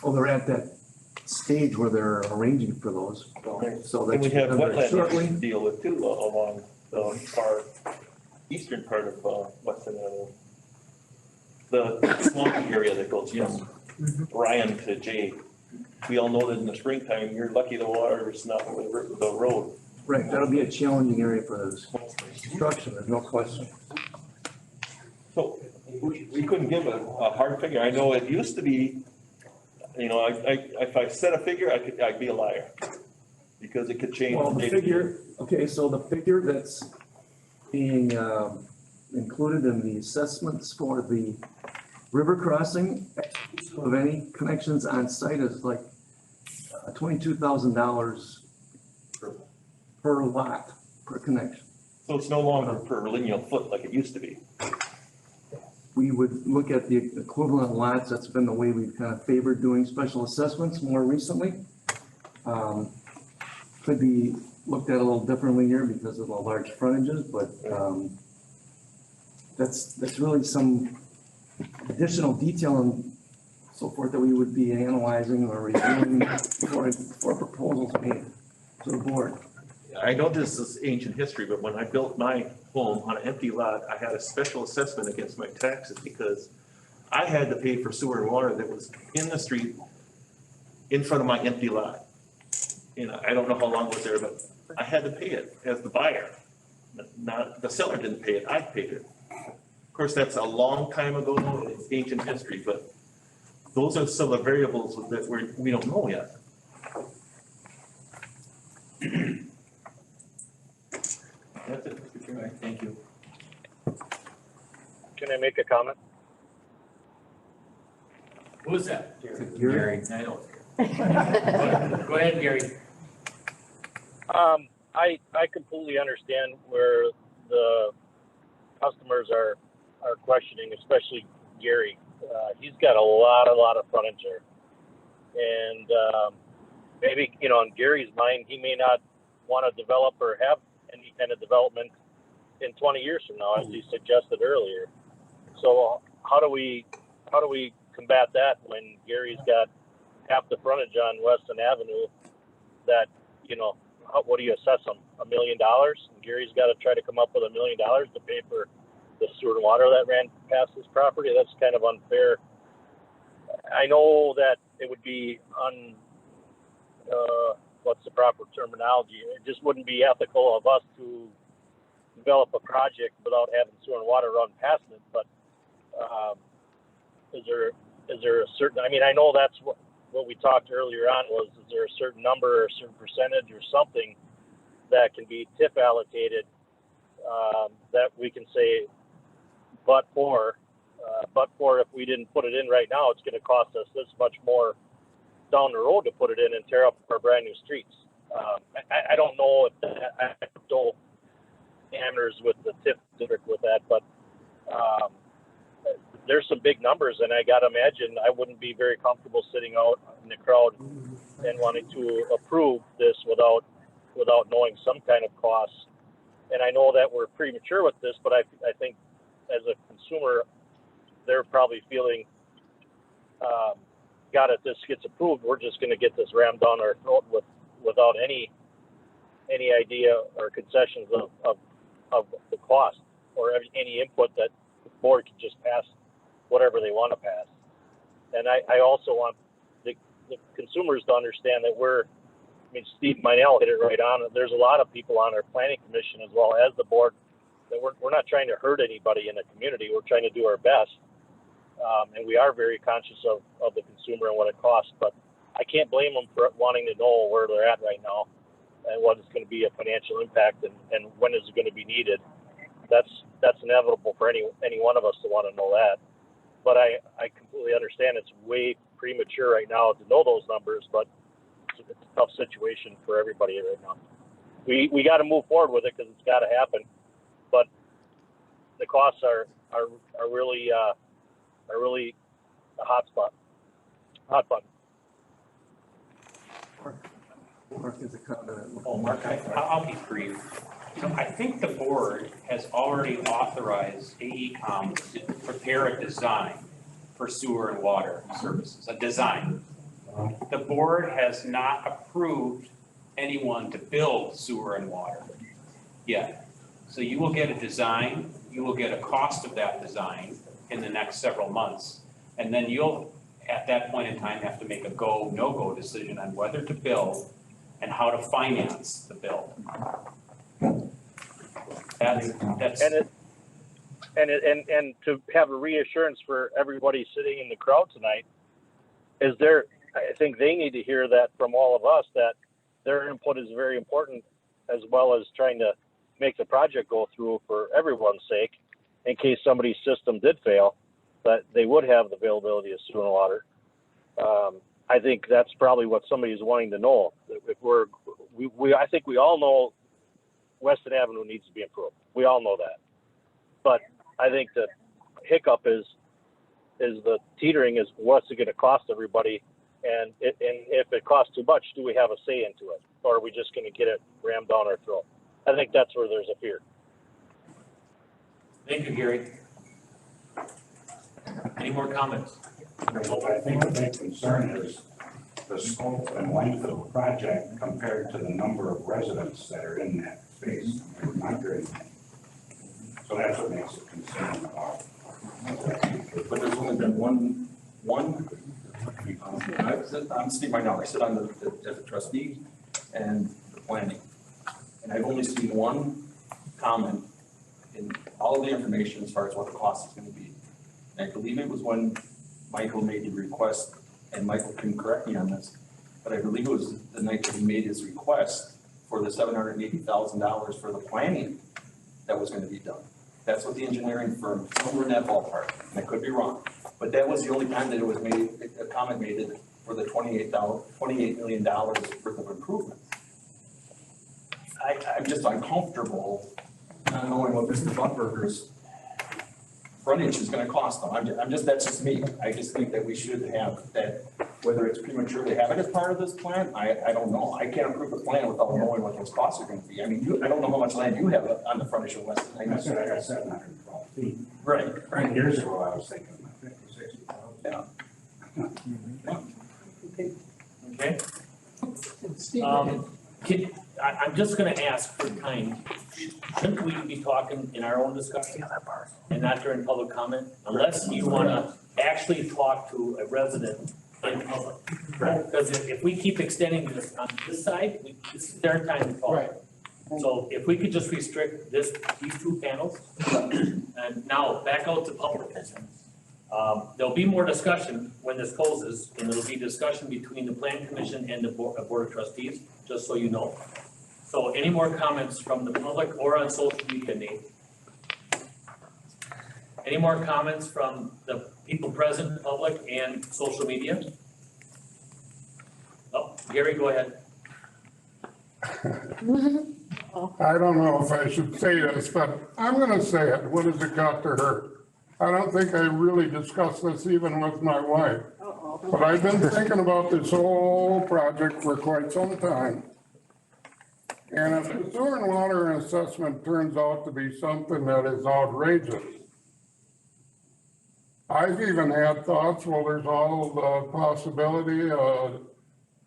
Oh, they're at that stage where they're arranging for those. So And that's we have very shortly. wetlands to deal with too, along the far eastern part of Weston Avenue. The swampy area that goes from Ryan to Jay. We all know that in the springtime, you're lucky the water is not the road. Right, that'll be a challenging area for this construction, there's no question. So we couldn't give a hard figure. I know it used to be, you know, if I said a figure, I'd be a liar. Because it could change. Well, the figure, okay, so the figure that's being included in the assessments for the river crossing of any connections on site is like $22,000 per lot, per connection. So it's no longer per lineal foot like it used to be. We would look at the equivalent lots. That's been the way we've kind of favored doing special assessments more recently. Could be looked at a little differently here because of the large frontages, but that's really some additional detail and so forth that we would be analyzing or reviewing for proposals made to the board. I know this is ancient history, but when I built my home on an empty lot, I had a special assessment against my taxes because I had to pay for sewer and water that was in the street in front of my empty lot. You know, I don't know how long it was there, but I had to pay it as the buyer. Not, the seller didn't pay it, I paid it. Of course, that's a long time ago, it's ancient history, but those are some of the variables that we don't know yet. That's it, Mr. Chairman. Thank you. Can I make a comment? Who was that? Gary. I know. Go ahead, Gary. I completely understand where the customers are questioning, especially Gary. He's got a lot of frontage there. And maybe, you know, in Gary's mind, he may not want to develop or have any kind of development in 20 years from now, as he suggested earlier. So how do we combat that when Gary's got half the frontage on Weston Avenue that, you know, what do you assess him? $1 million? And Gary's got to try to come up with $1 million to pay for the sewer and water that ran past his property. That's kind of unfair. I know that it would be what's the proper terminology? It just wouldn't be ethical of us to develop a project without having sewer and water run past it. But is there a certain? I mean, I know that's what we talked earlier on was, is there a certain number or a certain percentage or something that can be tip allocated that we can say, but for if we didn't put it in right now, it's going to cost us this much more down the road to put it in and tear up our brand new streets. I don't know if I don't hammers with the tip district with that, but there's some big numbers, and I got to imagine I wouldn't be very comfortable sitting out in the crowd and wanting to approve this without knowing some kind of costs. And I know that we're premature with this, but I think as a consumer, they're probably feeling, God, if this gets approved, we're just going to get this rammed down our throat without any any idea or concessions of the cost or any input that the board can just pass whatever they want to pass. And I also want the consumers to understand that Steve Meinel hit it right on. There's a lot of people on our planning commission as well as the board that we're not trying to hurt anybody in the community. We're trying to do our best. And we are very conscious of the consumer and what it costs, but I can't blame them for wanting to know where they're at right now and what is going to be a financial impact and when is it going to be needed. That's inevitable for any one of us to want to know that. But I completely understand it's way premature right now to know those numbers, but it's a tough situation for everybody right now. We got to move forward with it because it's got to happen, but the costs are really a hot button. Mark has a comment. Oh, Mark, I'll be brief. I think the board has already authorized AECom to prepare a design for sewer and water services, a design. The board has not approved anyone to build sewer and water yet. So you will get a design, you will get a cost of that design in the next several months. And then you'll, at that point in time, have to make a go, no-go decision on whether to build and how to finance the build. That's And to have a reassurance for everybody sitting in the crowd tonight, I think they need to hear that from all of us, that their input is very important, as well as trying to make the project go through for everyone's sake, in case somebody's system did fail, that they would have the availability of sewer and water. I think that's probably what somebody's wanting to know. I think we all know Weston Avenue needs to be improved. We all know that. But I think the hiccup is the teetering is what's it going to cost everybody, and if it costs too much, do we have a say into it, or are we just going to get it rammed down our throat? I think that's where there's a fear. Thank you, Gary. Any more comments? I think the big concern is the scope and length of the project compared to the number of residents that are in that space. There's not very many. So that's what makes it concerning about. But there's only been one. I'm Steve Meinel. I sit on as a trustee and the planning. And I've only seen one comment in all of the information as far as what the cost is going to be. And I believe it was when Michael made the request, and Michael can correct me on this, but I believe it was the night that he made his request for the $780,000 for the planning that was going to be done. That's what the engineering firm, somewhere in that ballpark, and I could be wrong, but that was the only time that it was made, a comment made for the $28 million worth of improvements. I'm just uncomfortable not knowing what Mr. Bunberger's frontage is going to cost them. That's just me. I just think that we should have that, whether it's premature to have it as part of this plan, I don't know. I can't approve the plan without knowing what those costs are going to be. I mean, I don't know how much land you have on the frontage of Weston. I said I got 712 feet. Right. Years ago, I was thinking 50, 60,000. Okay. I'm just gonna ask for time. Shouldn't we be talking in our own discussion and not during public comment? Unless you wanna actually talk to a resident in public. Because if we keep extending this on this side, this is their time to talk. Right. So if we could just restrict these two panels, and now back out to public. There'll be more discussion when this closes, and it'll be discussion between the plan commission and the board of trustees, just so you know. So any more comments from the public or on social media, Nate? Any more comments from the people present, public and social media? Oh, Gary, go ahead. I don't know if I should say this, but I'm gonna say it. What has it got to hurt? I don't think I really discussed this even with my wife. But I've been thinking about this whole project for quite some time. And if the sewer and water assessment turns out to be something that is outrageous, I've even had thoughts, well, there's all the possibility of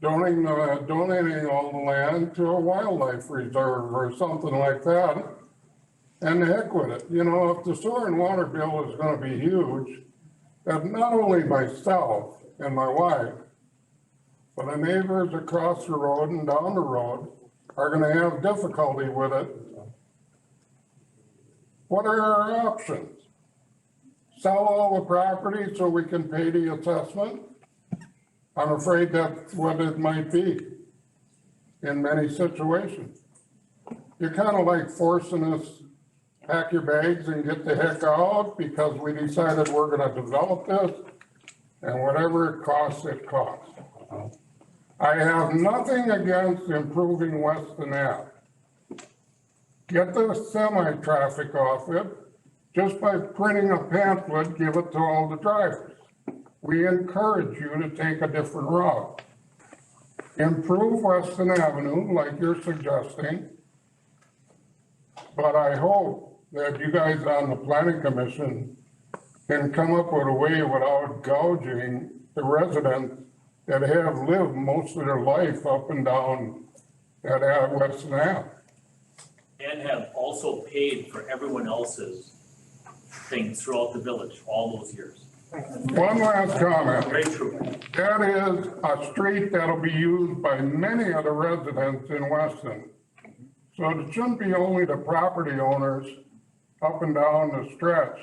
donating all the land to a wildlife reserve or something like that. And the heck with it. You know, if the sewer and water bill is gonna be huge, that not only myself and my wife, but the neighbors across the road and down the road are gonna have difficulty with it. What are our options? Sell all the property so we can pay the assessment? I'm afraid that's what it might be in many situations. You're kind of like forcing us, pack your bags and get the heck out because we decided we're gonna develop this and whatever it costs, it costs. I have nothing against improving Weston Ave. Get the semi-traffic off it, just by printing a pamphlet, give it to all the drivers. We encourage you to take a different route. Improve Weston Avenue like you're suggesting. But I hope that you guys on the planning commission can come up with a way without gouging the residents that have lived most of their life up and down at Weston Ave. And have also paid for everyone else's things throughout the village, all those years. One last comment. Very true. That is a street that'll be used by many of the residents in Weston. So it shouldn't be only the property owners up and down the stretch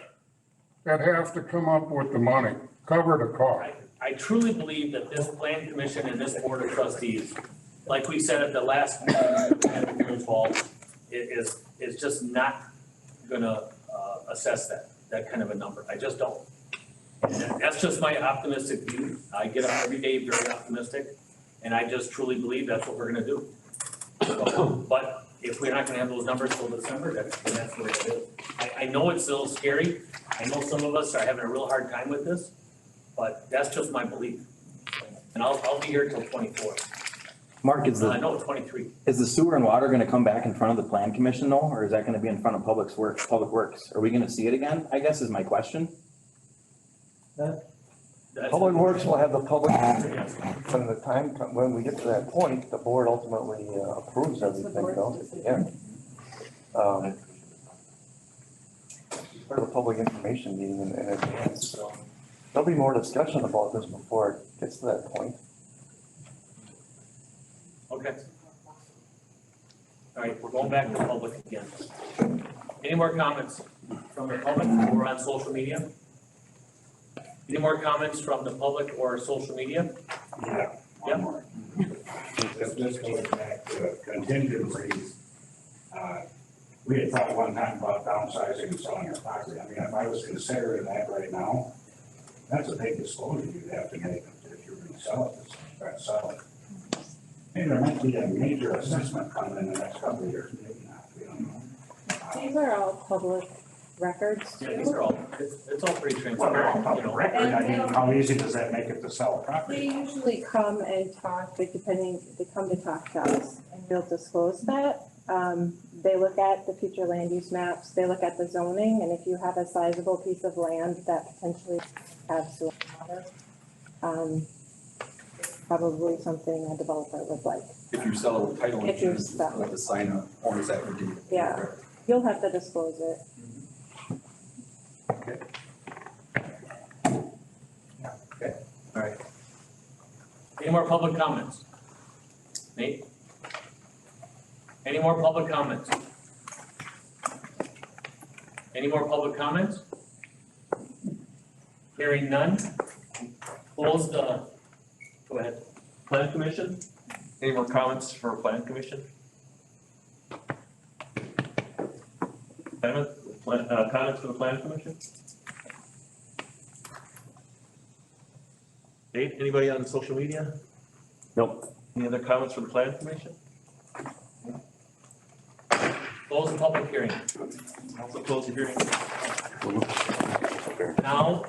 that have to come up with the money, cover the cost. I truly believe that this plan commission and this board of trustees, like we said at the last meeting at the village hall, is just not gonna assess that kind of a number. I just don't. And that's just my optimistic view. I get up every day very optimistic, and I just truly believe that's what we're gonna do. So, but if we're not gonna have those numbers till December, that's the way it is. I know it's a little scary. I know some of us are having a real hard time with this, but that's just my belief. And I'll be here till 24. Mark, No, 23. is the sewer and water gonna come back in front of the plan commission though, or is that gonna be in front of Public Works? Are we gonna see it again, I guess is my question? Public Works will have the public, when the time, when we get to that point, the board ultimately approves everything, though, yeah. Part of the public information meeting in advance, so there'll be more discussion about this before it gets to that point. Okay. All right, we're going back to the public again. Any more comments from the public or on social media? Any more comments from the public or social media? Yeah, one more. Just goes back to contingencies. We had thought one time about downsizing and selling our property. I mean, if I was considering that right now, that's a big disclosure you'd have to make if you're going to sell it, to start selling. Maybe there might be a major assessment coming in the next couple of years, maybe not, we don't know. These are all public records. Yeah, these are all, it's all pretty Well, they're all transparent, you public know. record. I mean, how easy does that make it to sell a They property? usually come and talk, they come to talk to us and we'll disclose that. They look at the future land use maps, they look at the zoning, and if you have a sizable piece of land that potentially have sewer and water, probably something a developer would like. If you sell a title If you insurance, sell. like to sign a owner's affidavit. Yeah. You'll have to disclose it. All right. Any more public comments? Nate? Any more public comments? Any more public comments? Hearing none. Close the, go ahead. Plan commission? Any more comments for plan commission? Comments for the plan commission? Dave, anybody on social media? Nope. Any other comments for the plan commission? Close the public hearing. Also close the hearing. Now,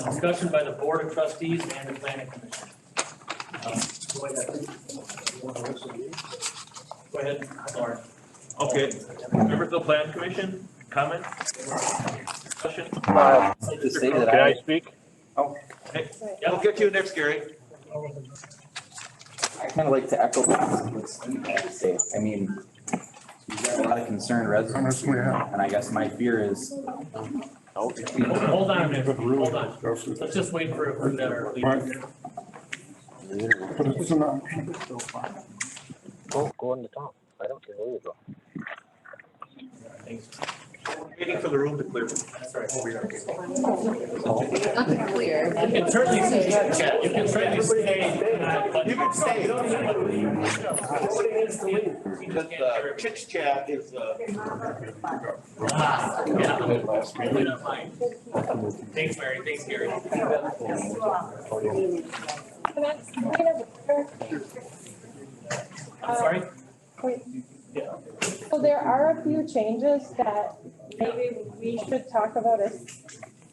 discussion by the board of trustees and the planning commission. Go ahead. Go ahead, Laura. Okay, members of the plan commission, comment? Discussion? I'd like to say that Can I speak? Oh, Okay, yeah, we'll get to you next, Gary. I kind of like to echo what Steve had to say. I mean, we've got a lot of concerned residents, and I guess my fear is. Hold on a minute, hold on. Let's just wait for it that are leaving. Go in the top. I don't care where you go. Thanks. Waiting for the room to clear. That's all right. Clear. You can certainly stay, yeah, you can certainly stay. You can stay. Because Because chit chat is, Thanks, Mary, thanks, Gary. I'm sorry? So there are a few changes that maybe we should talk about as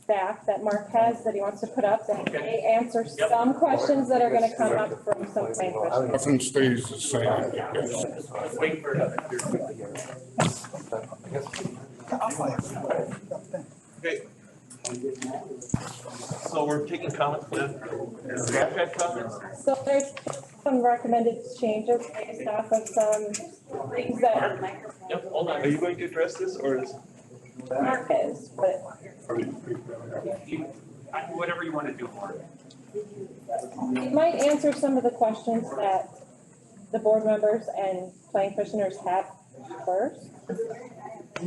staff that Mark has that he wants to put up that may answer some questions that are gonna come up from some planning questions. Nothing stays the same. Wait for it. okay. So we're taking comments then. Staff had comments? So there's some recommended changes based off of some things that Yep, hold on. Are you going to address this or is? Mark is, but Whatever you want to do, Mark. it might answer some of the questions that the board members and planning commissioners have first.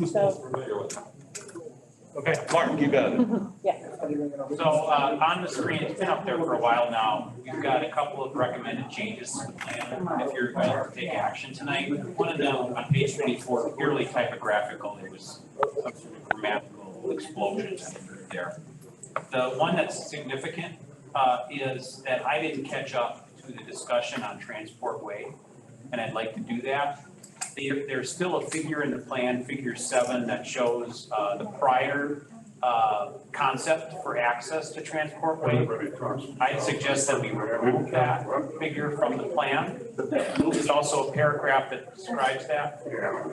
So, Okay, Mark, you got it. yeah. So on the screen, it's been up there for a while now. We've got a couple of recommended changes to the plan if you're going to take action tonight. One of them on page 24, purely typographical, it was some sort of grammatical explosion there. The one that's significant is that I didn't catch up to the discussion on Transport Way, and I'd like to do that. There's still a figure in the plan, figure 7, that shows the prior concept for access to Transport Way. I'd suggest that we remove that figure from the plan. There's also a paragraph that describes that.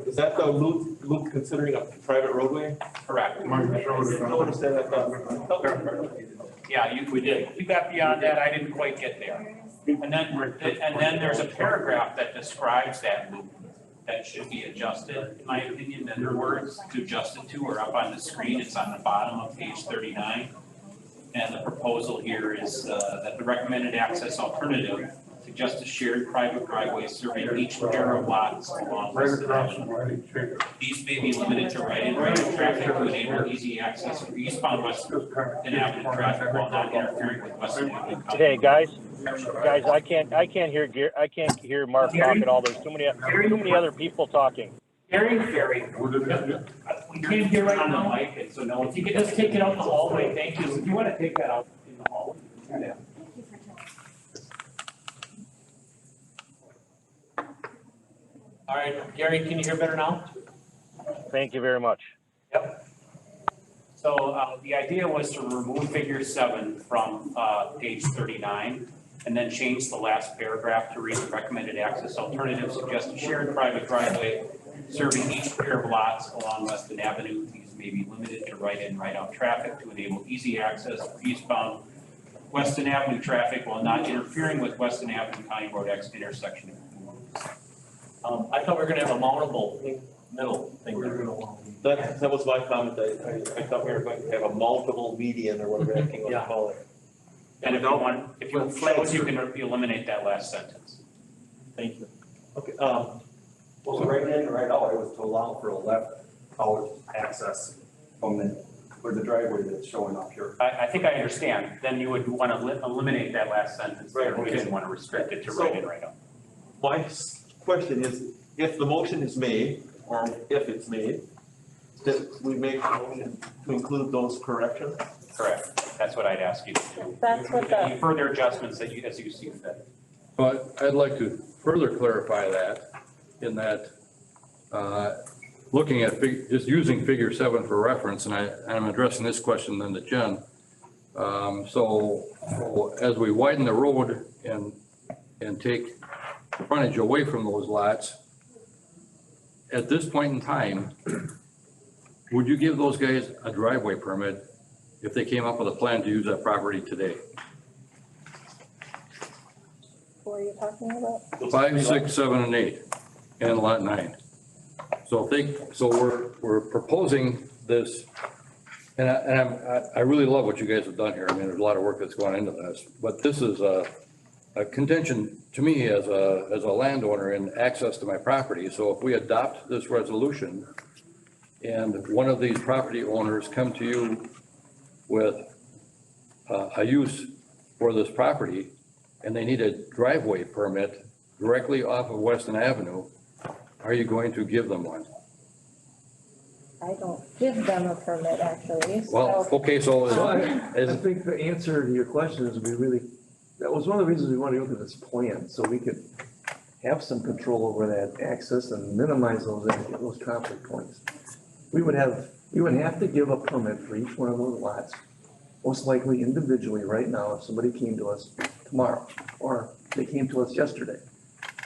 Is that the loop considering a private roadway? Correct. Notice that Yeah, we did. We got beyond that. I didn't quite get there. And then there's a paragraph that describes that loop that should be adjusted, in my opinion, that the words to adjust it to are up on the screen. It's on the bottom of page 39. And the proposal here is that the recommended access alternative suggests a shared private driveway serving each pair of lots along Weston Avenue. These may be limited to right-in, right-out traffic to enable easy access for eastbound Weston Avenue traffic while not interfering with Weston Avenue. Hey, guys, I can't hear Mark talk at all. There's too many other people talking. Gary, we can't hear right now. Mic, so no. If you could just take it out in the hallway, thank you. If you want to take that out in the hallway. Yeah. All right, Gary, can you hear better now? Thank you very much. Yep. So the idea was to remove figure 7 from page 39 and then change the last paragraph to read the recommended access alternative suggests a shared private driveway serving each pair of lots along Weston Avenue. These may be limited to right-in, right-out traffic to enable easy access for eastbound Weston Avenue traffic while not interfering with Weston Avenue County Road X intersection. I thought we were gonna have a mountable middle thing. That was my comment. I thought we were going to have a multiple median or whatever that thing was called. And if you want, if you chose, you can eliminate that last sentence. Thank you. Okay, Well, so right in, right out, it was to allow for a left out access from where the driveway that's showing up here. I think I understand. Then you would want to eliminate that last sentence there. Right, We okay. didn't want to restrict it to So- right in, right out. my question is, if the motion is made, or if it's made, that we make a motion to include those corrections? Correct. That's what I'd ask you to do. That's what Any the, further adjustments that you, as you see fit. But I'd like to further clarify that in that, looking at, just using figure 7 for reference, and I'm addressing this question then to Jen. So as we widen the road and take frontage away from those lots, at this point in time, would you give those guys a driveway permit if they came up with a plan to use that property today? were you talking about? 5, 6, 7, and 8, and lot 9. So we're proposing this, and I really love what you guys have done here. I mean, there's a lot of work that's gone into this, but this is a contention to me as a landowner in access to my property. So if we adopt this resolution and one of these property owners come to you with a use for this property and they need a driveway permit directly off of Weston Avenue, are you going to give them one? I don't give them a permit, actually, Well, so. okay, so I think the answer to your question is that was one of the reasons we wanted to look at this plan, so we could have some control over that access and minimize those conflict points. We would have to give a permit for each one of those lots, most likely individually right now, if somebody came to us tomorrow, or they came to us yesterday,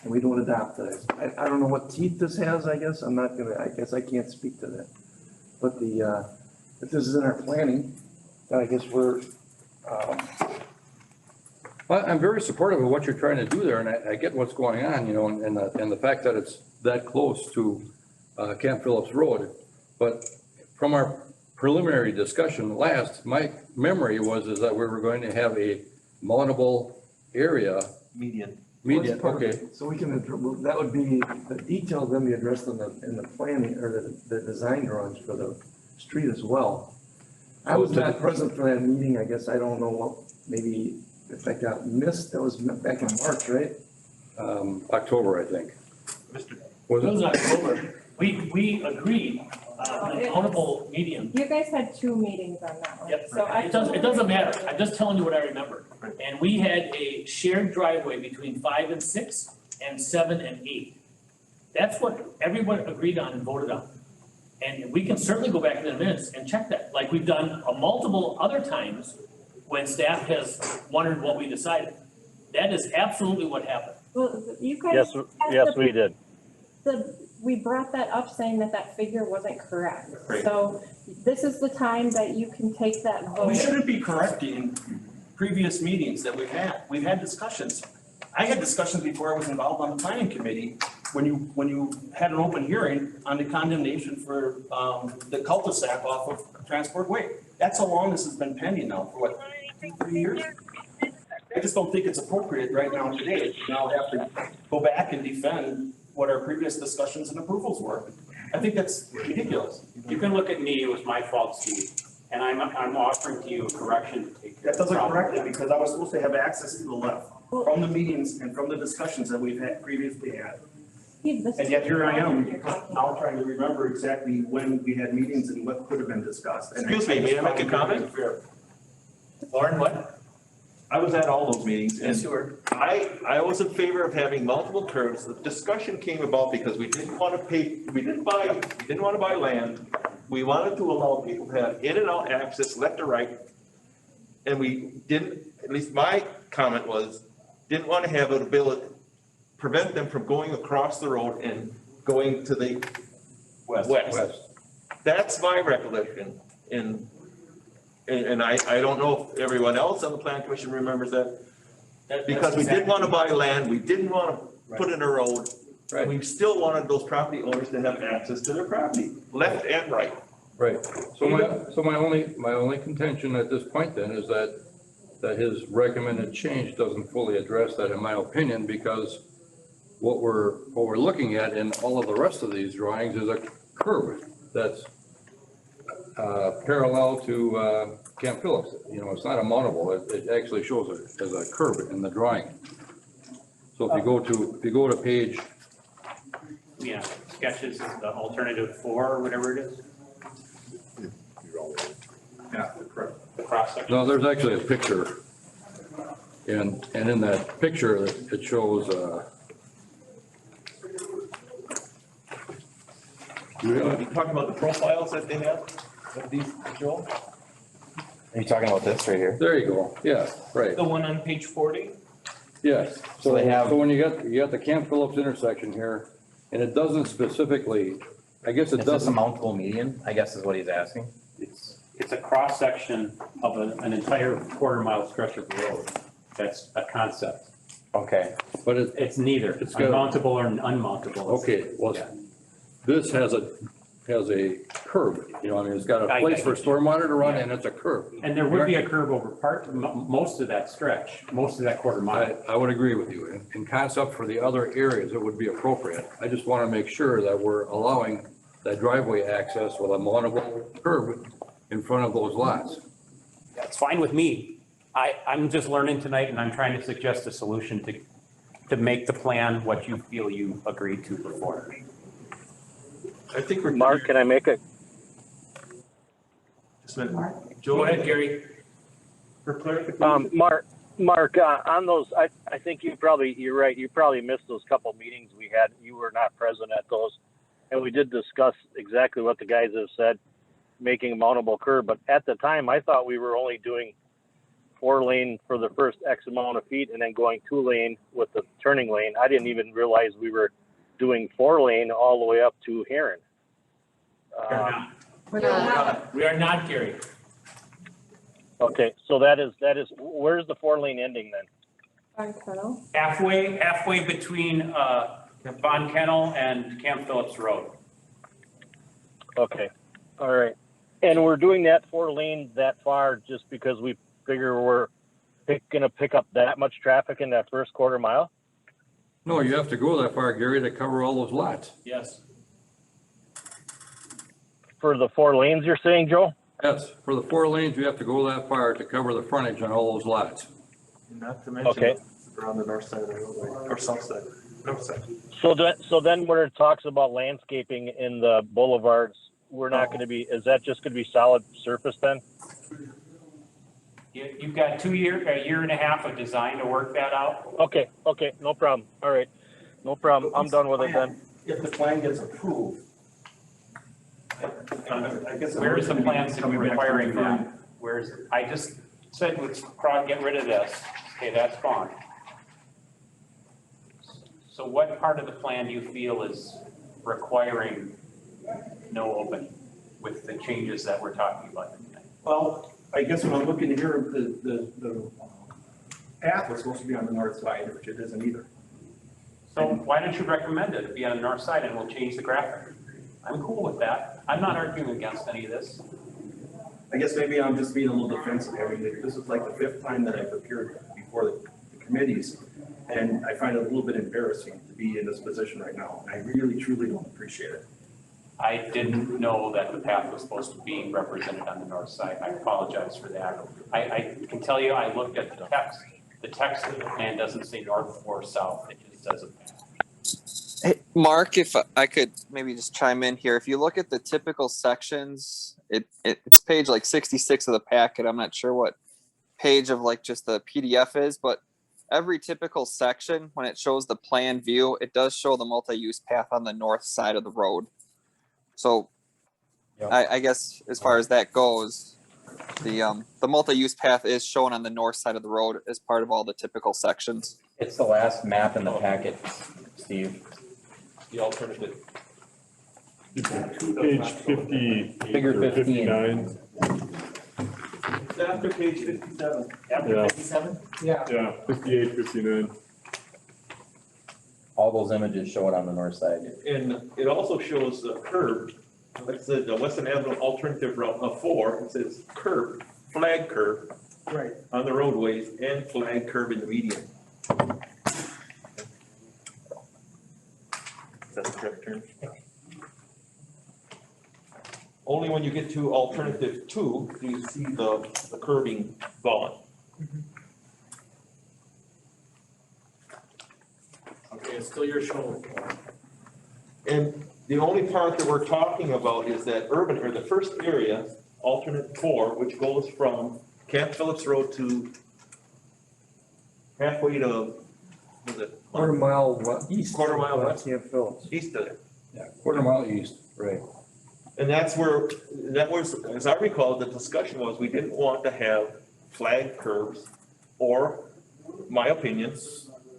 and we don't adopt that. I don't know what teeth this has, I guess, I guess I can't speak to that. But if this is in our planning, then I guess we're, Well, I'm very supportive of what you're trying to do there, and I get what's going on, you know, and the fact that it's that close to Camp Phillips Road. But from our preliminary discussion last, my memory is that we were going to have a mountable area. Median. Median, okay. so we can, that would be, the detail then be addressed in the planning, or the design drawings for the street as well. I was not present for that meeting, I guess, I don't know what, maybe if that got missed, that was back in March, right? October, I think. Was It was it? October. We agreed on a countable median. You guys had 2 meetings on that one. Yep, So it doesn't matter, I'm just telling you what I remember. And we had a shared driveway between 5 and 6 and 7 and 8. That's what everyone agreed on and voted on. And we can certainly go back in the minutes and check that, like we've done multiple other times when staff has wondered what we decided. That is absolutely what happened. Well, you guys. Yes, we did. We brought that up saying that figure wasn't correct. Right. So this is the time that you can take that vote. We shouldn't be correcting previous meetings that we've had. We've had discussions. I had discussions before I was involved on the planning committee, when you had an open hearing on the condemnation for, the cul-de-sac off of Transport Way. That's how long this has been pending now, for what, 2-3 years? I just don't think it's appropriate right now today, to now have to go back and defend what our previous discussions and approvals were. I think that's ridiculous. You can look at me, it was my fault, Steve, and I'm offering to you a correction to take care That of the doesn't problem. correct it, because I was supposed to have access to the left from the meetings and from the discussions that we've had previously had. And yet here I am, now trying to remember exactly when we had meetings and what could have been discussed. And Excuse me, may I make a comment? Lauren, what? I was at all those meetings, Yes, and you were. I was in favor of having multiple curbs. The discussion came about because we didn't want to buy land. We wanted to allow people to have in and out access, left or right. And we didn't, at least my comment was, didn't want to have an ability, prevent them from going across the road and going to the west. That's my recollection. And I don't know if everyone else on the plan commission remembers that. Because we didn't want to buy land, we didn't want to put in a road. Right. We still wanted those property owners to have access to their property, left and right. Right. So my only contention at this point then is that his recommended change doesn't fully address that, in my opinion, because what we're looking at in all of the rest of these drawings is a curve that's parallel to Camp Phillips. You know, it's not a mountable. It actually shows it as a curve in the drawing. So if you go to page, Yeah, sketches, the alternative 4 or whatever it is. Yeah, The cross section. no, there's actually a picture. And in that picture, it shows, You talking about the profiles that they have of these, Joel? Are you talking about this right here? there you go. Yeah, right. The one on page 40? Yes. So they have- So when you got the Camp Phillips intersection here, and it doesn't specifically, I guess it Is this a doesn't. mountable median, I guess is what he's asking? It's a cross section of an entire quarter-mile stretch of road. That's a concept. Okay, But It's neither, It's got- unmountable or unmountable. okay, well, this has a curb, you know, I mean, it's got a I- place I- for stormwater to run and it's a curb. And there would be a curb over most of that stretch, most of that quarter mile. I would agree with you. In concept for the other areas, it would be appropriate. I just want to make sure that we're allowing that driveway access with a mountable curb in front of those lots. That's fine with me. I'm just learning tonight and I'm trying to suggest a solution to make the plan what you feel you agreed to before. I think we're. Mark, can I make a, Just a minute. Go ahead, Gary. For clarification. Mark, on those, I think you're right, you probably missed those couple meetings we had. You were not present at those. And we did discuss exactly what the guys have said, making a mountable curb. But at the time, I thought we were only doing 4-lane for the first X amount of feet and then going 2-lane with the turning lane. I didn't even realize we were doing 4-lane all the way up to Heron. We are not, Gary. Okay, so that is, where's the 4-lane ending then? Barn Kennel. Halfway between Von Kennel and Camp Phillips Road. Okay, all right. And we're doing that 4-lane that far just because we figure we're gonna pick up that much traffic in that first quarter mile? No, you have to go that far, Gary, to cover all those lots. Yes. For the 4 lanes, you're saying, Joe? Yes, for the 4 lanes, you have to go that far to cover the frontage on all those lots. Not to mention, Okay. around the north side of the roadway, or south side, north side. So then where it talks about landscaping in the boulevards, we're not gonna be, is that just gonna be solid surface then? You've got a year and a half of design to work that out. Okay, no problem. All right, no problem. I'm done with it then. If the plan gets approved. I guess. Where is the plan requiring that? I just said, let's get rid of this. Okay, that's gone. So what part of the plan do you feel is requiring no opening with the changes that we're talking about tonight? Well, I guess when I'm looking here, the path was supposed to be on the north side, which it isn't either. So why don't you recommend it be on the north side and we'll change the graphic? I'm cool with that. I'm not arguing against any of this. I guess maybe I'm just being a little defensive. I mean, this is like the 5th time that I've appeared before the committees. And I find it a little bit embarrassing to be in this position right now. I really, truly don't appreciate it. I didn't know that the path was supposed to be represented on the north side. I apologize for that. I can tell you, I looked at the text. The text of the plan doesn't say north or south. It just says a path. Hey, Mark, if I could maybe just chime in here. If you look at the typical sections, it's page like 66 of the packet. I'm not sure what page of like just the PDF is, but every typical section, when it shows the plan view, it does show the multi-use path on the north side of the road. So I guess as far as that goes, the multi-use path is shown on the north side of the road as part of all the typical sections. it's the last map in the packet, Steve. The alternative. Page 50. Figure 15. It's after page 57. After Yeah. 57? Yeah, 58, 59. All those images show it on the north side. And it also shows the curb. Like I said, the Weston Avenue alternative route of 4, it says curb, flag curb. Right. On the roadways and flag curb in the median. Is that the correct term? Only when you get to alternative 2 do you see the curbing gone. Okay, it's still your shoulder. And the only part that we're talking about is that urban, or the first area, alternate 4, which goes from Camp Phillips Road to halfway to, was it? Quarter mile east. Quarter mile west. Camp Phillips. East of there. Yeah, quarter mile east, right. And that's where, that was, as I recall, the discussion was, we didn't want to have flag curves or, my opinion,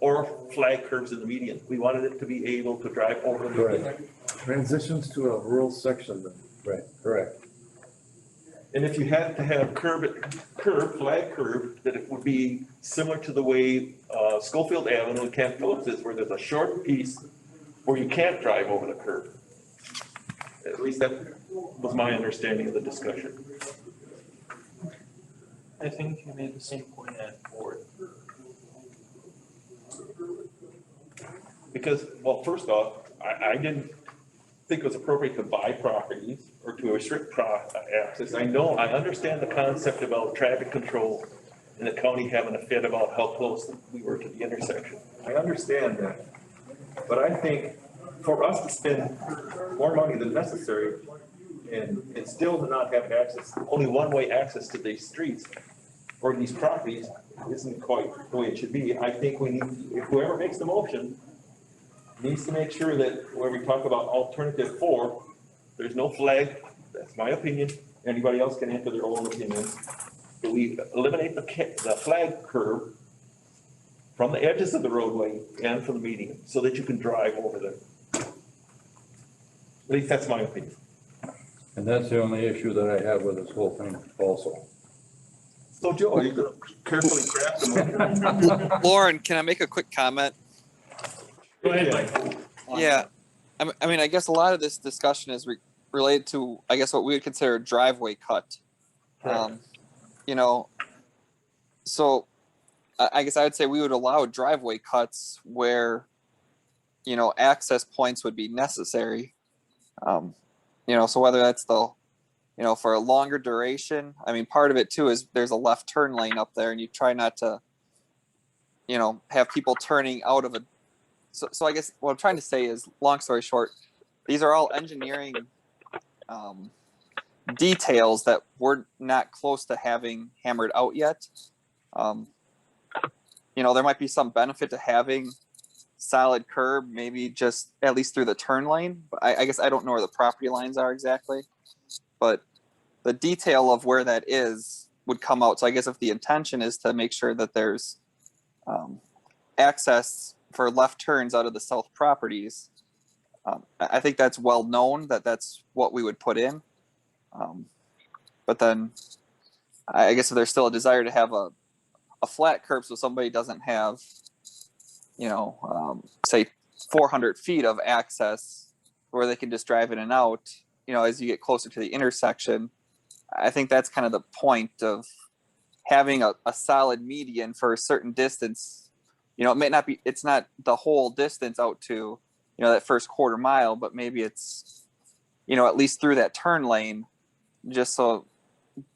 or flag curves in the median. We wanted it to be able to drive over the median. Transitions to a rural section then. Right, correct. And if you had to have flag curve, that it would be similar to the way Schofield Avenue and Camp Phillips is where there's a short piece where you can't drive over the curb. At least that was my understanding of the discussion. I think you made the same point at board. Because, well, first off, I didn't think it was appropriate to buy properties or to restrict access. I understand the concept about traffic control and the county having a fit about how close we were to the intersection. I understand that. But I think for us to spend more money than necessary and still to not have access, only one-way access to these streets or these properties isn't quite the way it should be. I think we need, if whoever makes the motion needs to make sure that when we talk about alternative 4, there's no flag. That's my opinion. Anybody else can enter their own opinion. But we eliminate the flag curb from the edges of the roadway and from the median so that you can drive over there. At least that's my opinion. And that's the only issue that I have with this whole thing also. So Joe, are you gonna carefully craft them? Lauren, can I make a quick comment? Go ahead, Mike. Yeah, I mean, I guess a lot of this discussion is related to, I guess, what we would consider a driveway cut. You know, so I guess I would say we would allow driveway cuts where, you know, access points would be necessary. You know, so whether that's you know, for a longer duration, I mean, part of it too is there's a left turn lane up there and you try not to, you know, have people turning out of a, so I guess what I'm trying to say is, long story short, these are all engineering details that we're not close to having hammered out yet. You know, there might be some benefit to having solid curb, maybe just at least through the turn lane. But I guess I don't know where the property lines are exactly, but the detail of where that is would come out. So I guess if the intention is to make sure that there's access for left turns out of the south properties, I think that's well known that that's what we would put in. But then I guess if there's still a desire to have a flat curb so somebody doesn't have, you know, say 400 feet of access where they can just drive in and out, you know, as you get closer to the intersection, I think that's kind of the point of having a solid median for a certain distance. You know, it may not be, it's not the whole distance out to, you know, that first quarter mile, but maybe it's, you know, at least through that turn lane, just so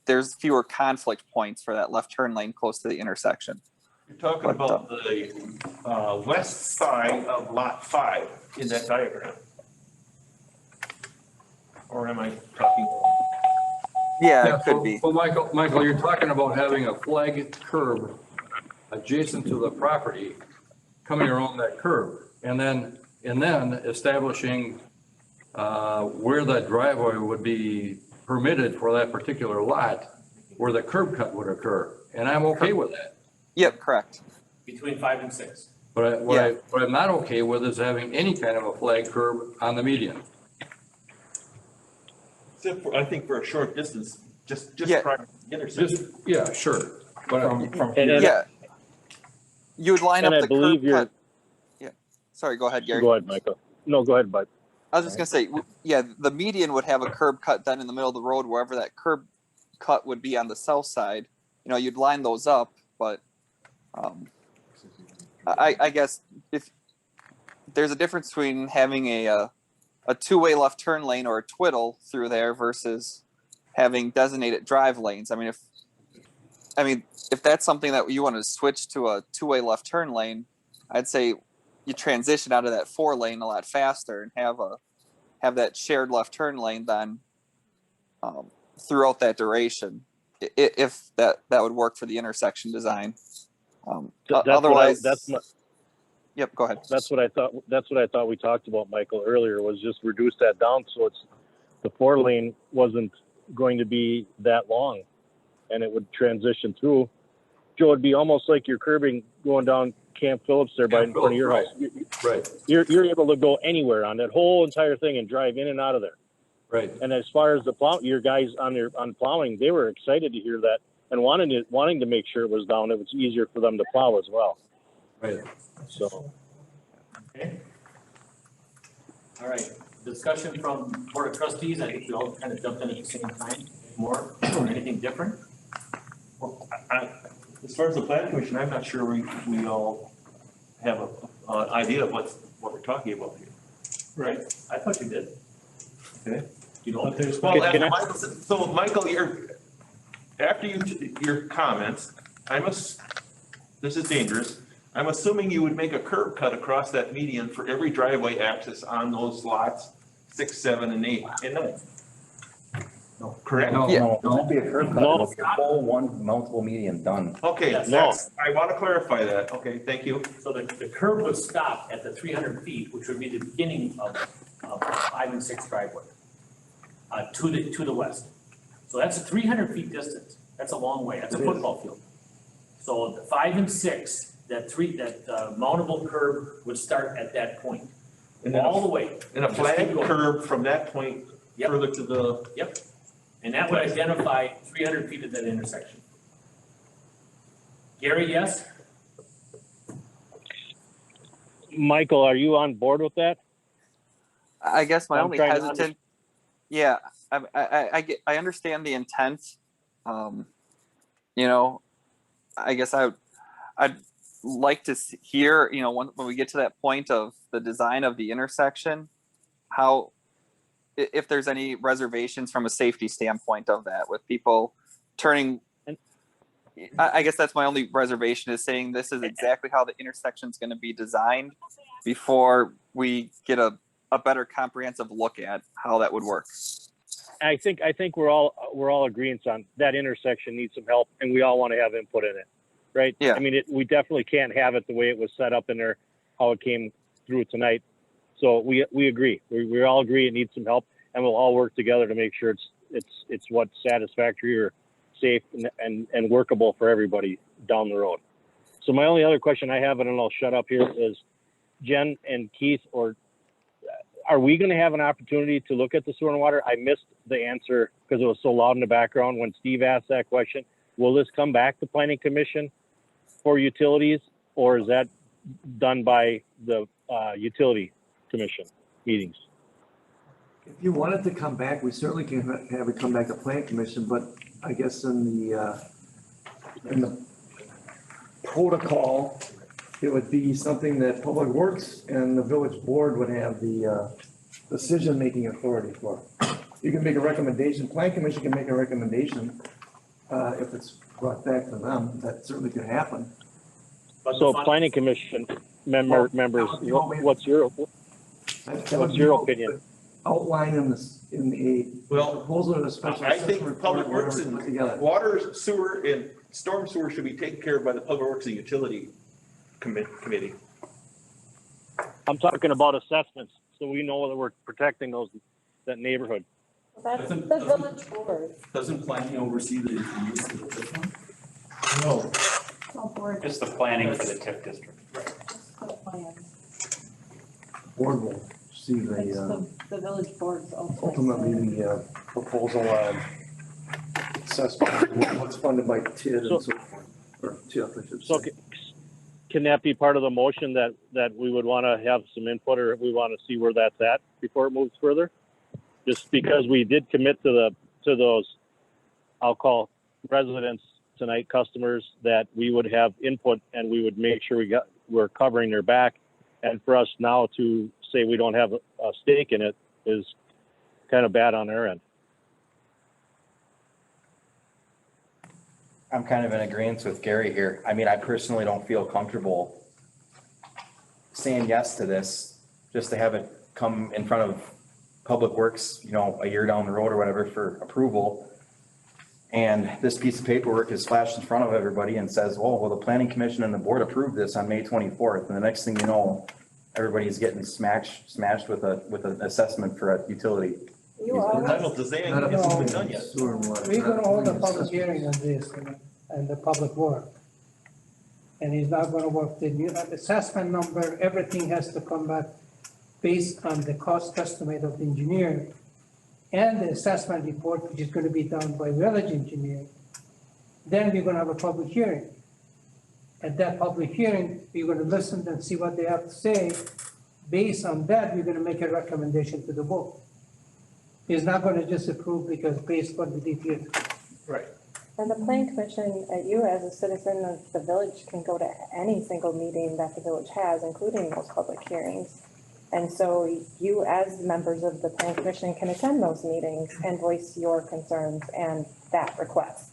there's fewer conflict points for that left turn lane close to the intersection. You're talking about the west side of lot 5 in that diagram. Or am I talking? Yeah, it could be. Well, Michael, you're talking about having a flag curb adjacent to the property coming around that curb and then establishing where that driveway would be permitted for that particular lot where the curb cut would occur. And I'm okay with that. Yep, correct. Between 5 and 6. But what I'm not okay with is having any kind of a flag curb on the median. Except for, I think for a short distance, just Yeah. prior to the intersection. Yeah, sure. But yeah, you would line up And I the believe curb cut. Yeah, sorry, go ahead, Gary. Go ahead, Michael. No, go ahead, bud. I was just gonna say, yeah, the median would have a curb cut then in the middle of the road, wherever that curb cut would be on the south side. You know, you'd line those up, but I guess if there's a difference between having a two-way left turn lane or a twiddle through there versus having designated drive lanes. I mean, if that's something that you want to switch to a two-way left turn lane, I'd say you transition out of that 4 lane a lot faster and have that shared left turn lane then throughout that duration, if that would work for the intersection design. Otherwise, yep, go ahead. That's what I thought we talked about, Michael, earlier, was just reduce that down so it's the 4 lane wasn't going to be that long and it would transition through. Joe, it'd be almost like you're curbing going down Camp Phillips there in front of your house. Right. You're able to go anywhere on that whole entire thing and drive in and out of there. Right. And as far as the your guys on plowing, they were excited to hear that and wanting to make sure it was down. It was easier for them to plow as well. Right. So. Okay. All right, discussion from Board of Trustees, I think we all kind of jumped in at the same time, more, or anything different? Well, as far as the plan commission, I'm not sure we all have an idea of what we're talking about here. Right. I thought you did. Okay. You know. Well, after Michael, so Michael, after your comments, this is dangerous. I'm assuming you would make a curb cut across that median for every driveway access on those lots 6, 7, and 8. And 9. No, correct? No, it won't be a curb cut, No. it'll be a whole one multiple median done. Okay, Yes. I want to clarify that. Okay, thank you. So the curb would stop at the 300 feet, which would be the beginning of 5 and 6 driveway, to the west. So that's a 300 feet distance. That's a long way. That's a football field. So the 5 and 6, that mountable curb would start at that point, And then all the way. And a Just flat keep going. curb from that point Yep. further to the. Yep. And that would identify 300 feet of that intersection. Gary, yes? Michael, are you on board with that? I guess my I'm only trying to hesitant, yeah, I understand the intent. You know, I guess I'd like to hear, you know, when we get to that point of the design of the intersection, how, if there's any reservations from a safety standpoint of that, with people turning. I guess that's my only reservation, is saying this is exactly how the intersection is going to be designed before we get a better comprehensive look at how that would work. I think we're all agreeing on that intersection needs some help, and we all want to have input in it, right? Yeah. I mean, we definitely can't have it the way it was set up in there, how it came through tonight. So we agree. We all agree it needs some help, and we'll all work together to make sure it's what's satisfactory or safe and workable for everybody down the road. So my only other question I have, and then I'll shut up here, is Jen and Keith, are we going to have an opportunity to look at the sewer and water? I missed the answer because it was so loud in the background when Steve asked that question. Will this come back to Planning Commission for utilities, or is that done by the Utility Commission meetings? If you want it to come back, we certainly can have it come back to Plan Commission, but I guess in the protocol, it would be something that Public Works and the village board would have the decision-making authority for. You can make a recommendation, Plan Commission can make a recommendation, if it's brought back to them, that certainly could happen. So Planning Commission members, what's your opinion? Outline in a proposal of a special. I think Public Works put and together. water, sewer, and storm sewer should be taken care of by the Public Works and Utility Committee. I'm talking about assessments, so we know that we're protecting that neighborhood. That's the village board. Doesn't planning oversee the use of the system? No. Oh, board. Just the planning for the TIF district. Just the plan. Board will see It's the, the village board's ultimately the proposal on assessment, what's funded by TID and so forth, or TIF, I should So say. can that be part of the motion that we would want to have some input, or we want to see where that's at before it moves further? Just because we did commit to those, I'll call residents tonight, customers, that we would have input and we would make sure we're covering their back. And for us now to say we don't have a stake in it is kind of bad on our end. I'm kind of in agreement with Gary here. I mean, I personally don't feel comfortable saying yes to this, just to have it come in front of Public Works, you know, a year down the road or whatever for approval. And this piece of paperwork is flashed in front of everybody and says, oh, well, the Planning Commission and the board approved this on May 24th. And the next thing you know, everybody's getting smashed with an assessment for a utility. You are. Design hasn't even done yet. We're gonna hold a public hearing on this and the public work. And he's not gonna work the new assessment number, everything has to come back based on the cost estimate of the engineer and the assessment report, which is gonna be done by village engineer. Then we're gonna have a public hearing. at that public hearing, we're gonna listen and see what they have to say. Based on that, we're gonna make a recommendation to the board. He's not gonna just approve because based on what we did here. Right. And the planning commission, you as a citizen of the village can go to any single meeting that the village has, including those public hearings. And so you as members of the planning commission can attend those meetings and voice your concerns and that request.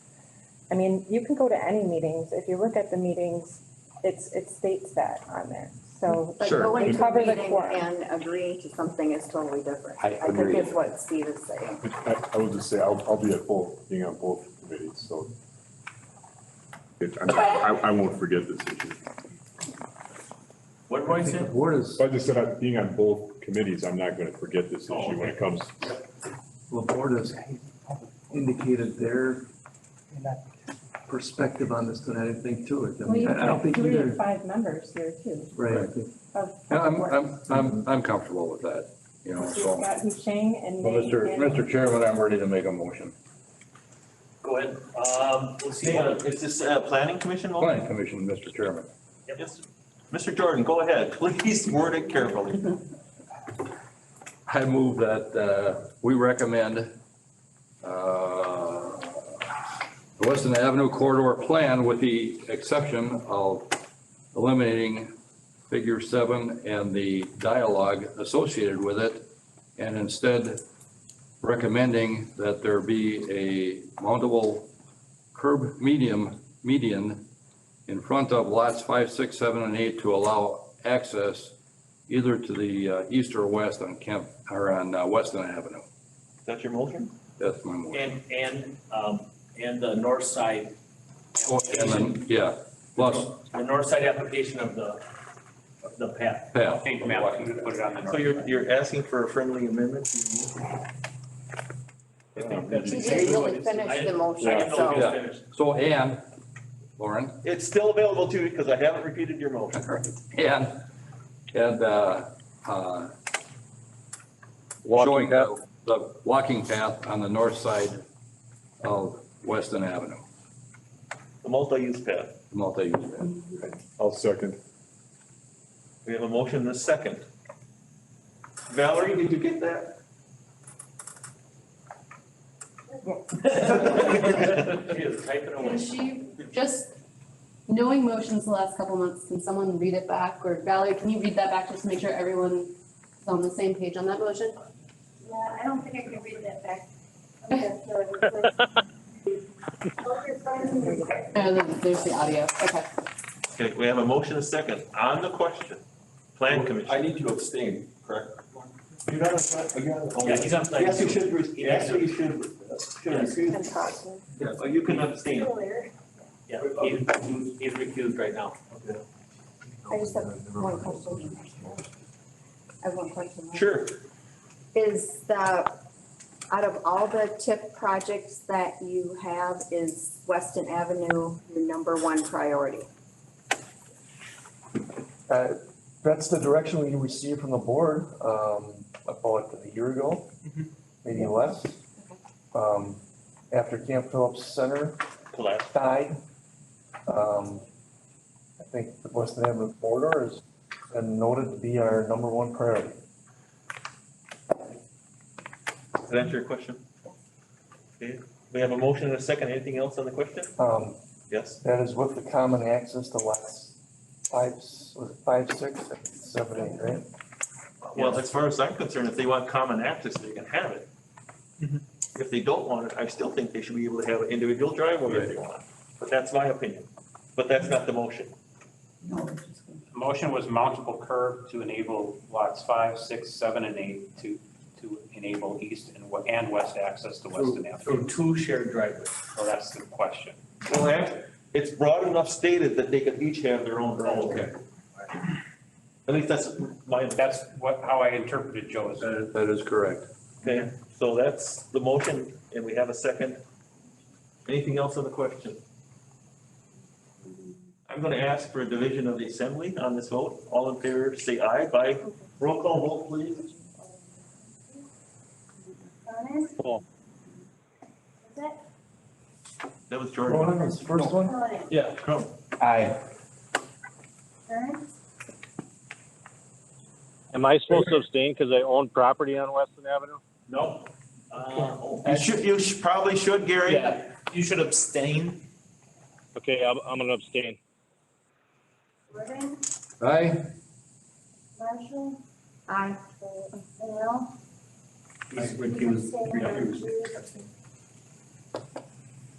I mean, you can go to any meetings. If you look at the meetings, it states that on there. So But Sure. going we to a cover the meeting quorum. and agreeing to something is totally different. I I think agree. is what Steve is saying. I will just say, I'll be at both, being on both committees, so. I won't forget this issue. What, Roy The said? board is, So I just said, being on both committees, I'm not gonna forget this issue when it comes. the board has indicated their perspective on this tonight, I think, too. I Well, mean, you I don't have think 3 either. of 5 members here too. Right, I think I'm comfortable with that, you know, You've so. got Husheng and Well, Nate and. Mr. Chairman, I'm ready to make a motion. Go ahead. Let's see. Is this planning commission? motion? Planning Commission, Mr. Chairman. Yes. Mr. Jordan, go ahead. Please word it carefully. I move that we recommend the Weston Avenue corridor plan with the exception of eliminating figure 7 and the dialogue associated with it, and instead recommending that there be a mountable curb median in front of lots 5, 6, 7, and 8 to allow access either to the east or west on Weston Avenue. Is that your motion? That's my motion. And the north side. And then, yeah, plus The north side application of the path. path. Change the map, we can put it on the So north. you're asking for a friendly amendment? He didn't really finish the motion, I didn't know if he was Yeah. finished. So, and, Lauren, It's still available to you because I haven't repeated your motion. showing the walking path on the north side of Weston Avenue, The multi-use path. the multi-use path. I'll second. We have a motion and a second. Valerie, did you get that? She is typing away. Can she, just knowing motions the last couple months, can someone read it back? Or Valerie, can you read that back just to make sure everyone is on the same page on that motion? Yeah, I don't think I can read that back. There's the audio, okay. Okay, we have a motion and a second on the question. Plan commission. I need to abstain, correct? You're not on, you're on. Yeah, he's on plan. Yes, you should, actually, you should recuse. And talk. Yeah, well, you can abstain. Yeah, he's recused right now. I just have one question. I have one question. Sure. Is out of all the TIP projects that you have, is Weston Avenue your number 1 priority? That's the direction we received from the board, about a year ago, maybe less. After Camp Phillips Center died, I think the Weston Avenue corridor has been noted to be our number 1 priority. Does that answer your question? Okay, we have a motion and a second. Anything else on the question? Yes? That is with the common access to lots 5, 6, and 7, 8, right? Well, as far as I'm concerned, if they want common access, they can have it. If they don't want it, I still think they should be able to have an individual driveway if they want. But that's my opinion. But that's not the motion. The motion was mountable curb to enable lots 5, 6, 7, and 8 to enable east and west access to Weston Avenue. Through 2 shared driveways. So that's the question. Well, it's broad enough stated that they could each have their own driveway. Okay. At least that's That's how I interpreted Joe's. That is correct. okay, so that's the motion, and we have a second. Anything else on the question? I'm gonna ask for a division of the assembly on this vote. All in favor, say aye by roll call vote, please. Cool. That was Jordan. Roland was the first one? Yeah. Crum. Aye. concerns? Am I supposed to abstain because I own property on Weston Avenue? No. You probably should, Gary. Yeah, you should abstain. Okay, I'm gonna abstain. Gordon, Aye. Marshall, Aye. Dale, He's recused.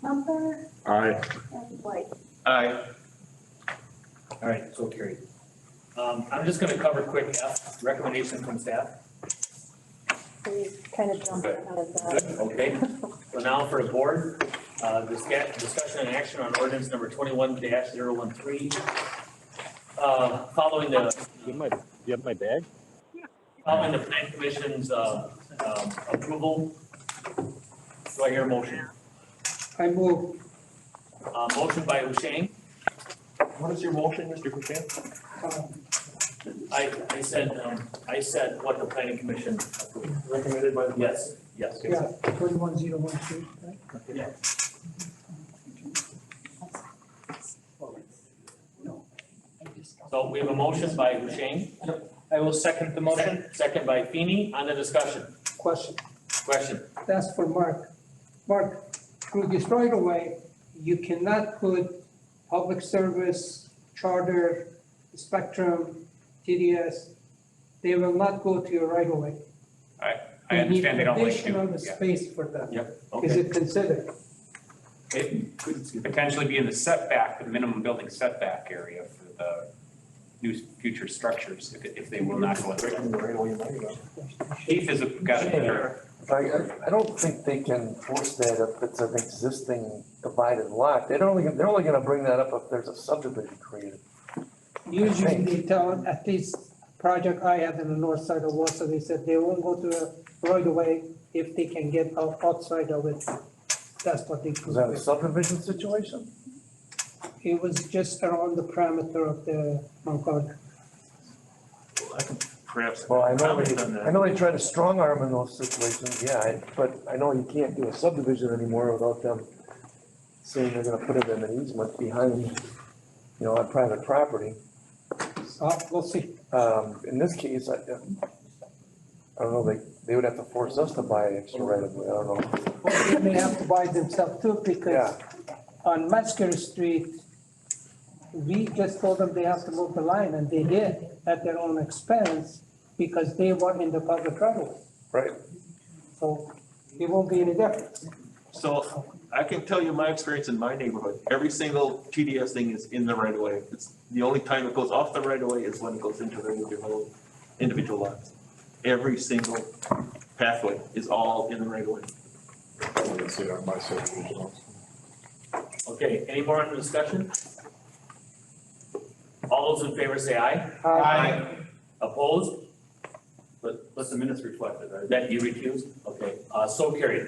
Humper, Aye. and White. Aye. All right, so carried. I'm just gonna cover quick F, recommendation from staff. We kind of jumped ahead of that. Okay, so now for the board, discussion and action on ordinance number 21-013. Following the. You have my bag? Following the plan commission's, approval. Do I hear a motion? I move. Motion by Hushain. What is your motion, Mr. Hushain? I said what the planning commission approved. Recommended by the. Yes, yes. Yeah, 21013, right? Yeah. So we have a motion by Hushain. I will second the motion. Second by Feeny on the discussion. Question, Question. that's for Mark. Mark, through this right of way, you cannot put public service, charter, spectrum, TDS. They will not go to your right of way. I understand they don't like You need additional to. Yeah. space for them. Yep. Is Okay. it considered? It could potentially be in the setback, the minimum building setback area for the new future structures, if they will not go in. Keith has got it. I don't think they can force that if it's an existing divided lot. They're only gonna bring that up if there's a subdivision created. Usually they tell, at least project I had in the north side of Warsaw, they said they won't go to the right of way if they can get outside of it. That's what they Is could that a do. subdivision situation? It was just around the parameter of the Mount God. I can perhaps. Well, I know comment on that. they try to strong arm in those situations, yeah, but I know you can't do a subdivision anymore without them saying they're gonna put it in an easement behind, on private property. We'll see. In this case, I don't know, they would have to force us to buy extra right of way, I don't know. Well, they may have to buy themselves too, because Yeah, on Metzger Street, we just told them they have to move the line, and they did at their own expense, because they were in the public right of way. right. So it won't be any difference. So I can tell you my experience in my neighborhood, every single TDS thing is in the right of way. It's the only time it goes off the right of way is when it goes into the individual lots. Every single pathway is all in the right of way. I wouldn't say that on my subdivision also. Okay, any more on the discussion? All those in favor say aye. Aye. Opposed? Let the minutes reflect it, right? That you recused? Okay, so carried.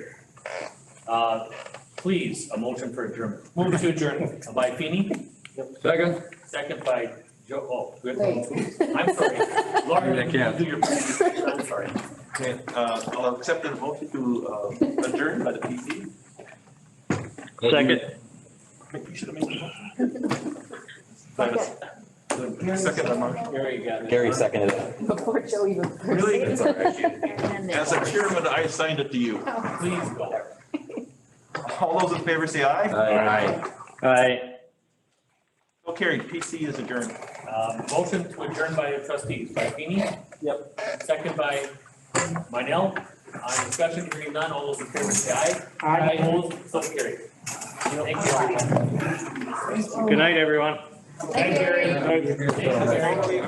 Please, a motion for adjournment. Move to adjourn. By Feeny, Second? second by Joe, oh, good. I'm sorry. Lauren, I can't. do your, I'm sorry. Okay, I'll accept the motion to adjourn by the PC. Second. You should have made the motion. Second by Mark. Gary got it. Gary seconded it. Before Joe even. first Really? said it. It's all right. And then As a chairman, I assigned it to you. Please go. All those in favor say aye. Aye. Aye. So carried, PC is adjourned. Motion to adjourn by the trustees, by Feeny? Yep. Second by Minell. On discussion, hearing none, all those in favor say aye. Aye. Opposed, so carried. Thank you, everyone. Good night, everyone. Thank you, Gary. Thank you. Thank you, Gary.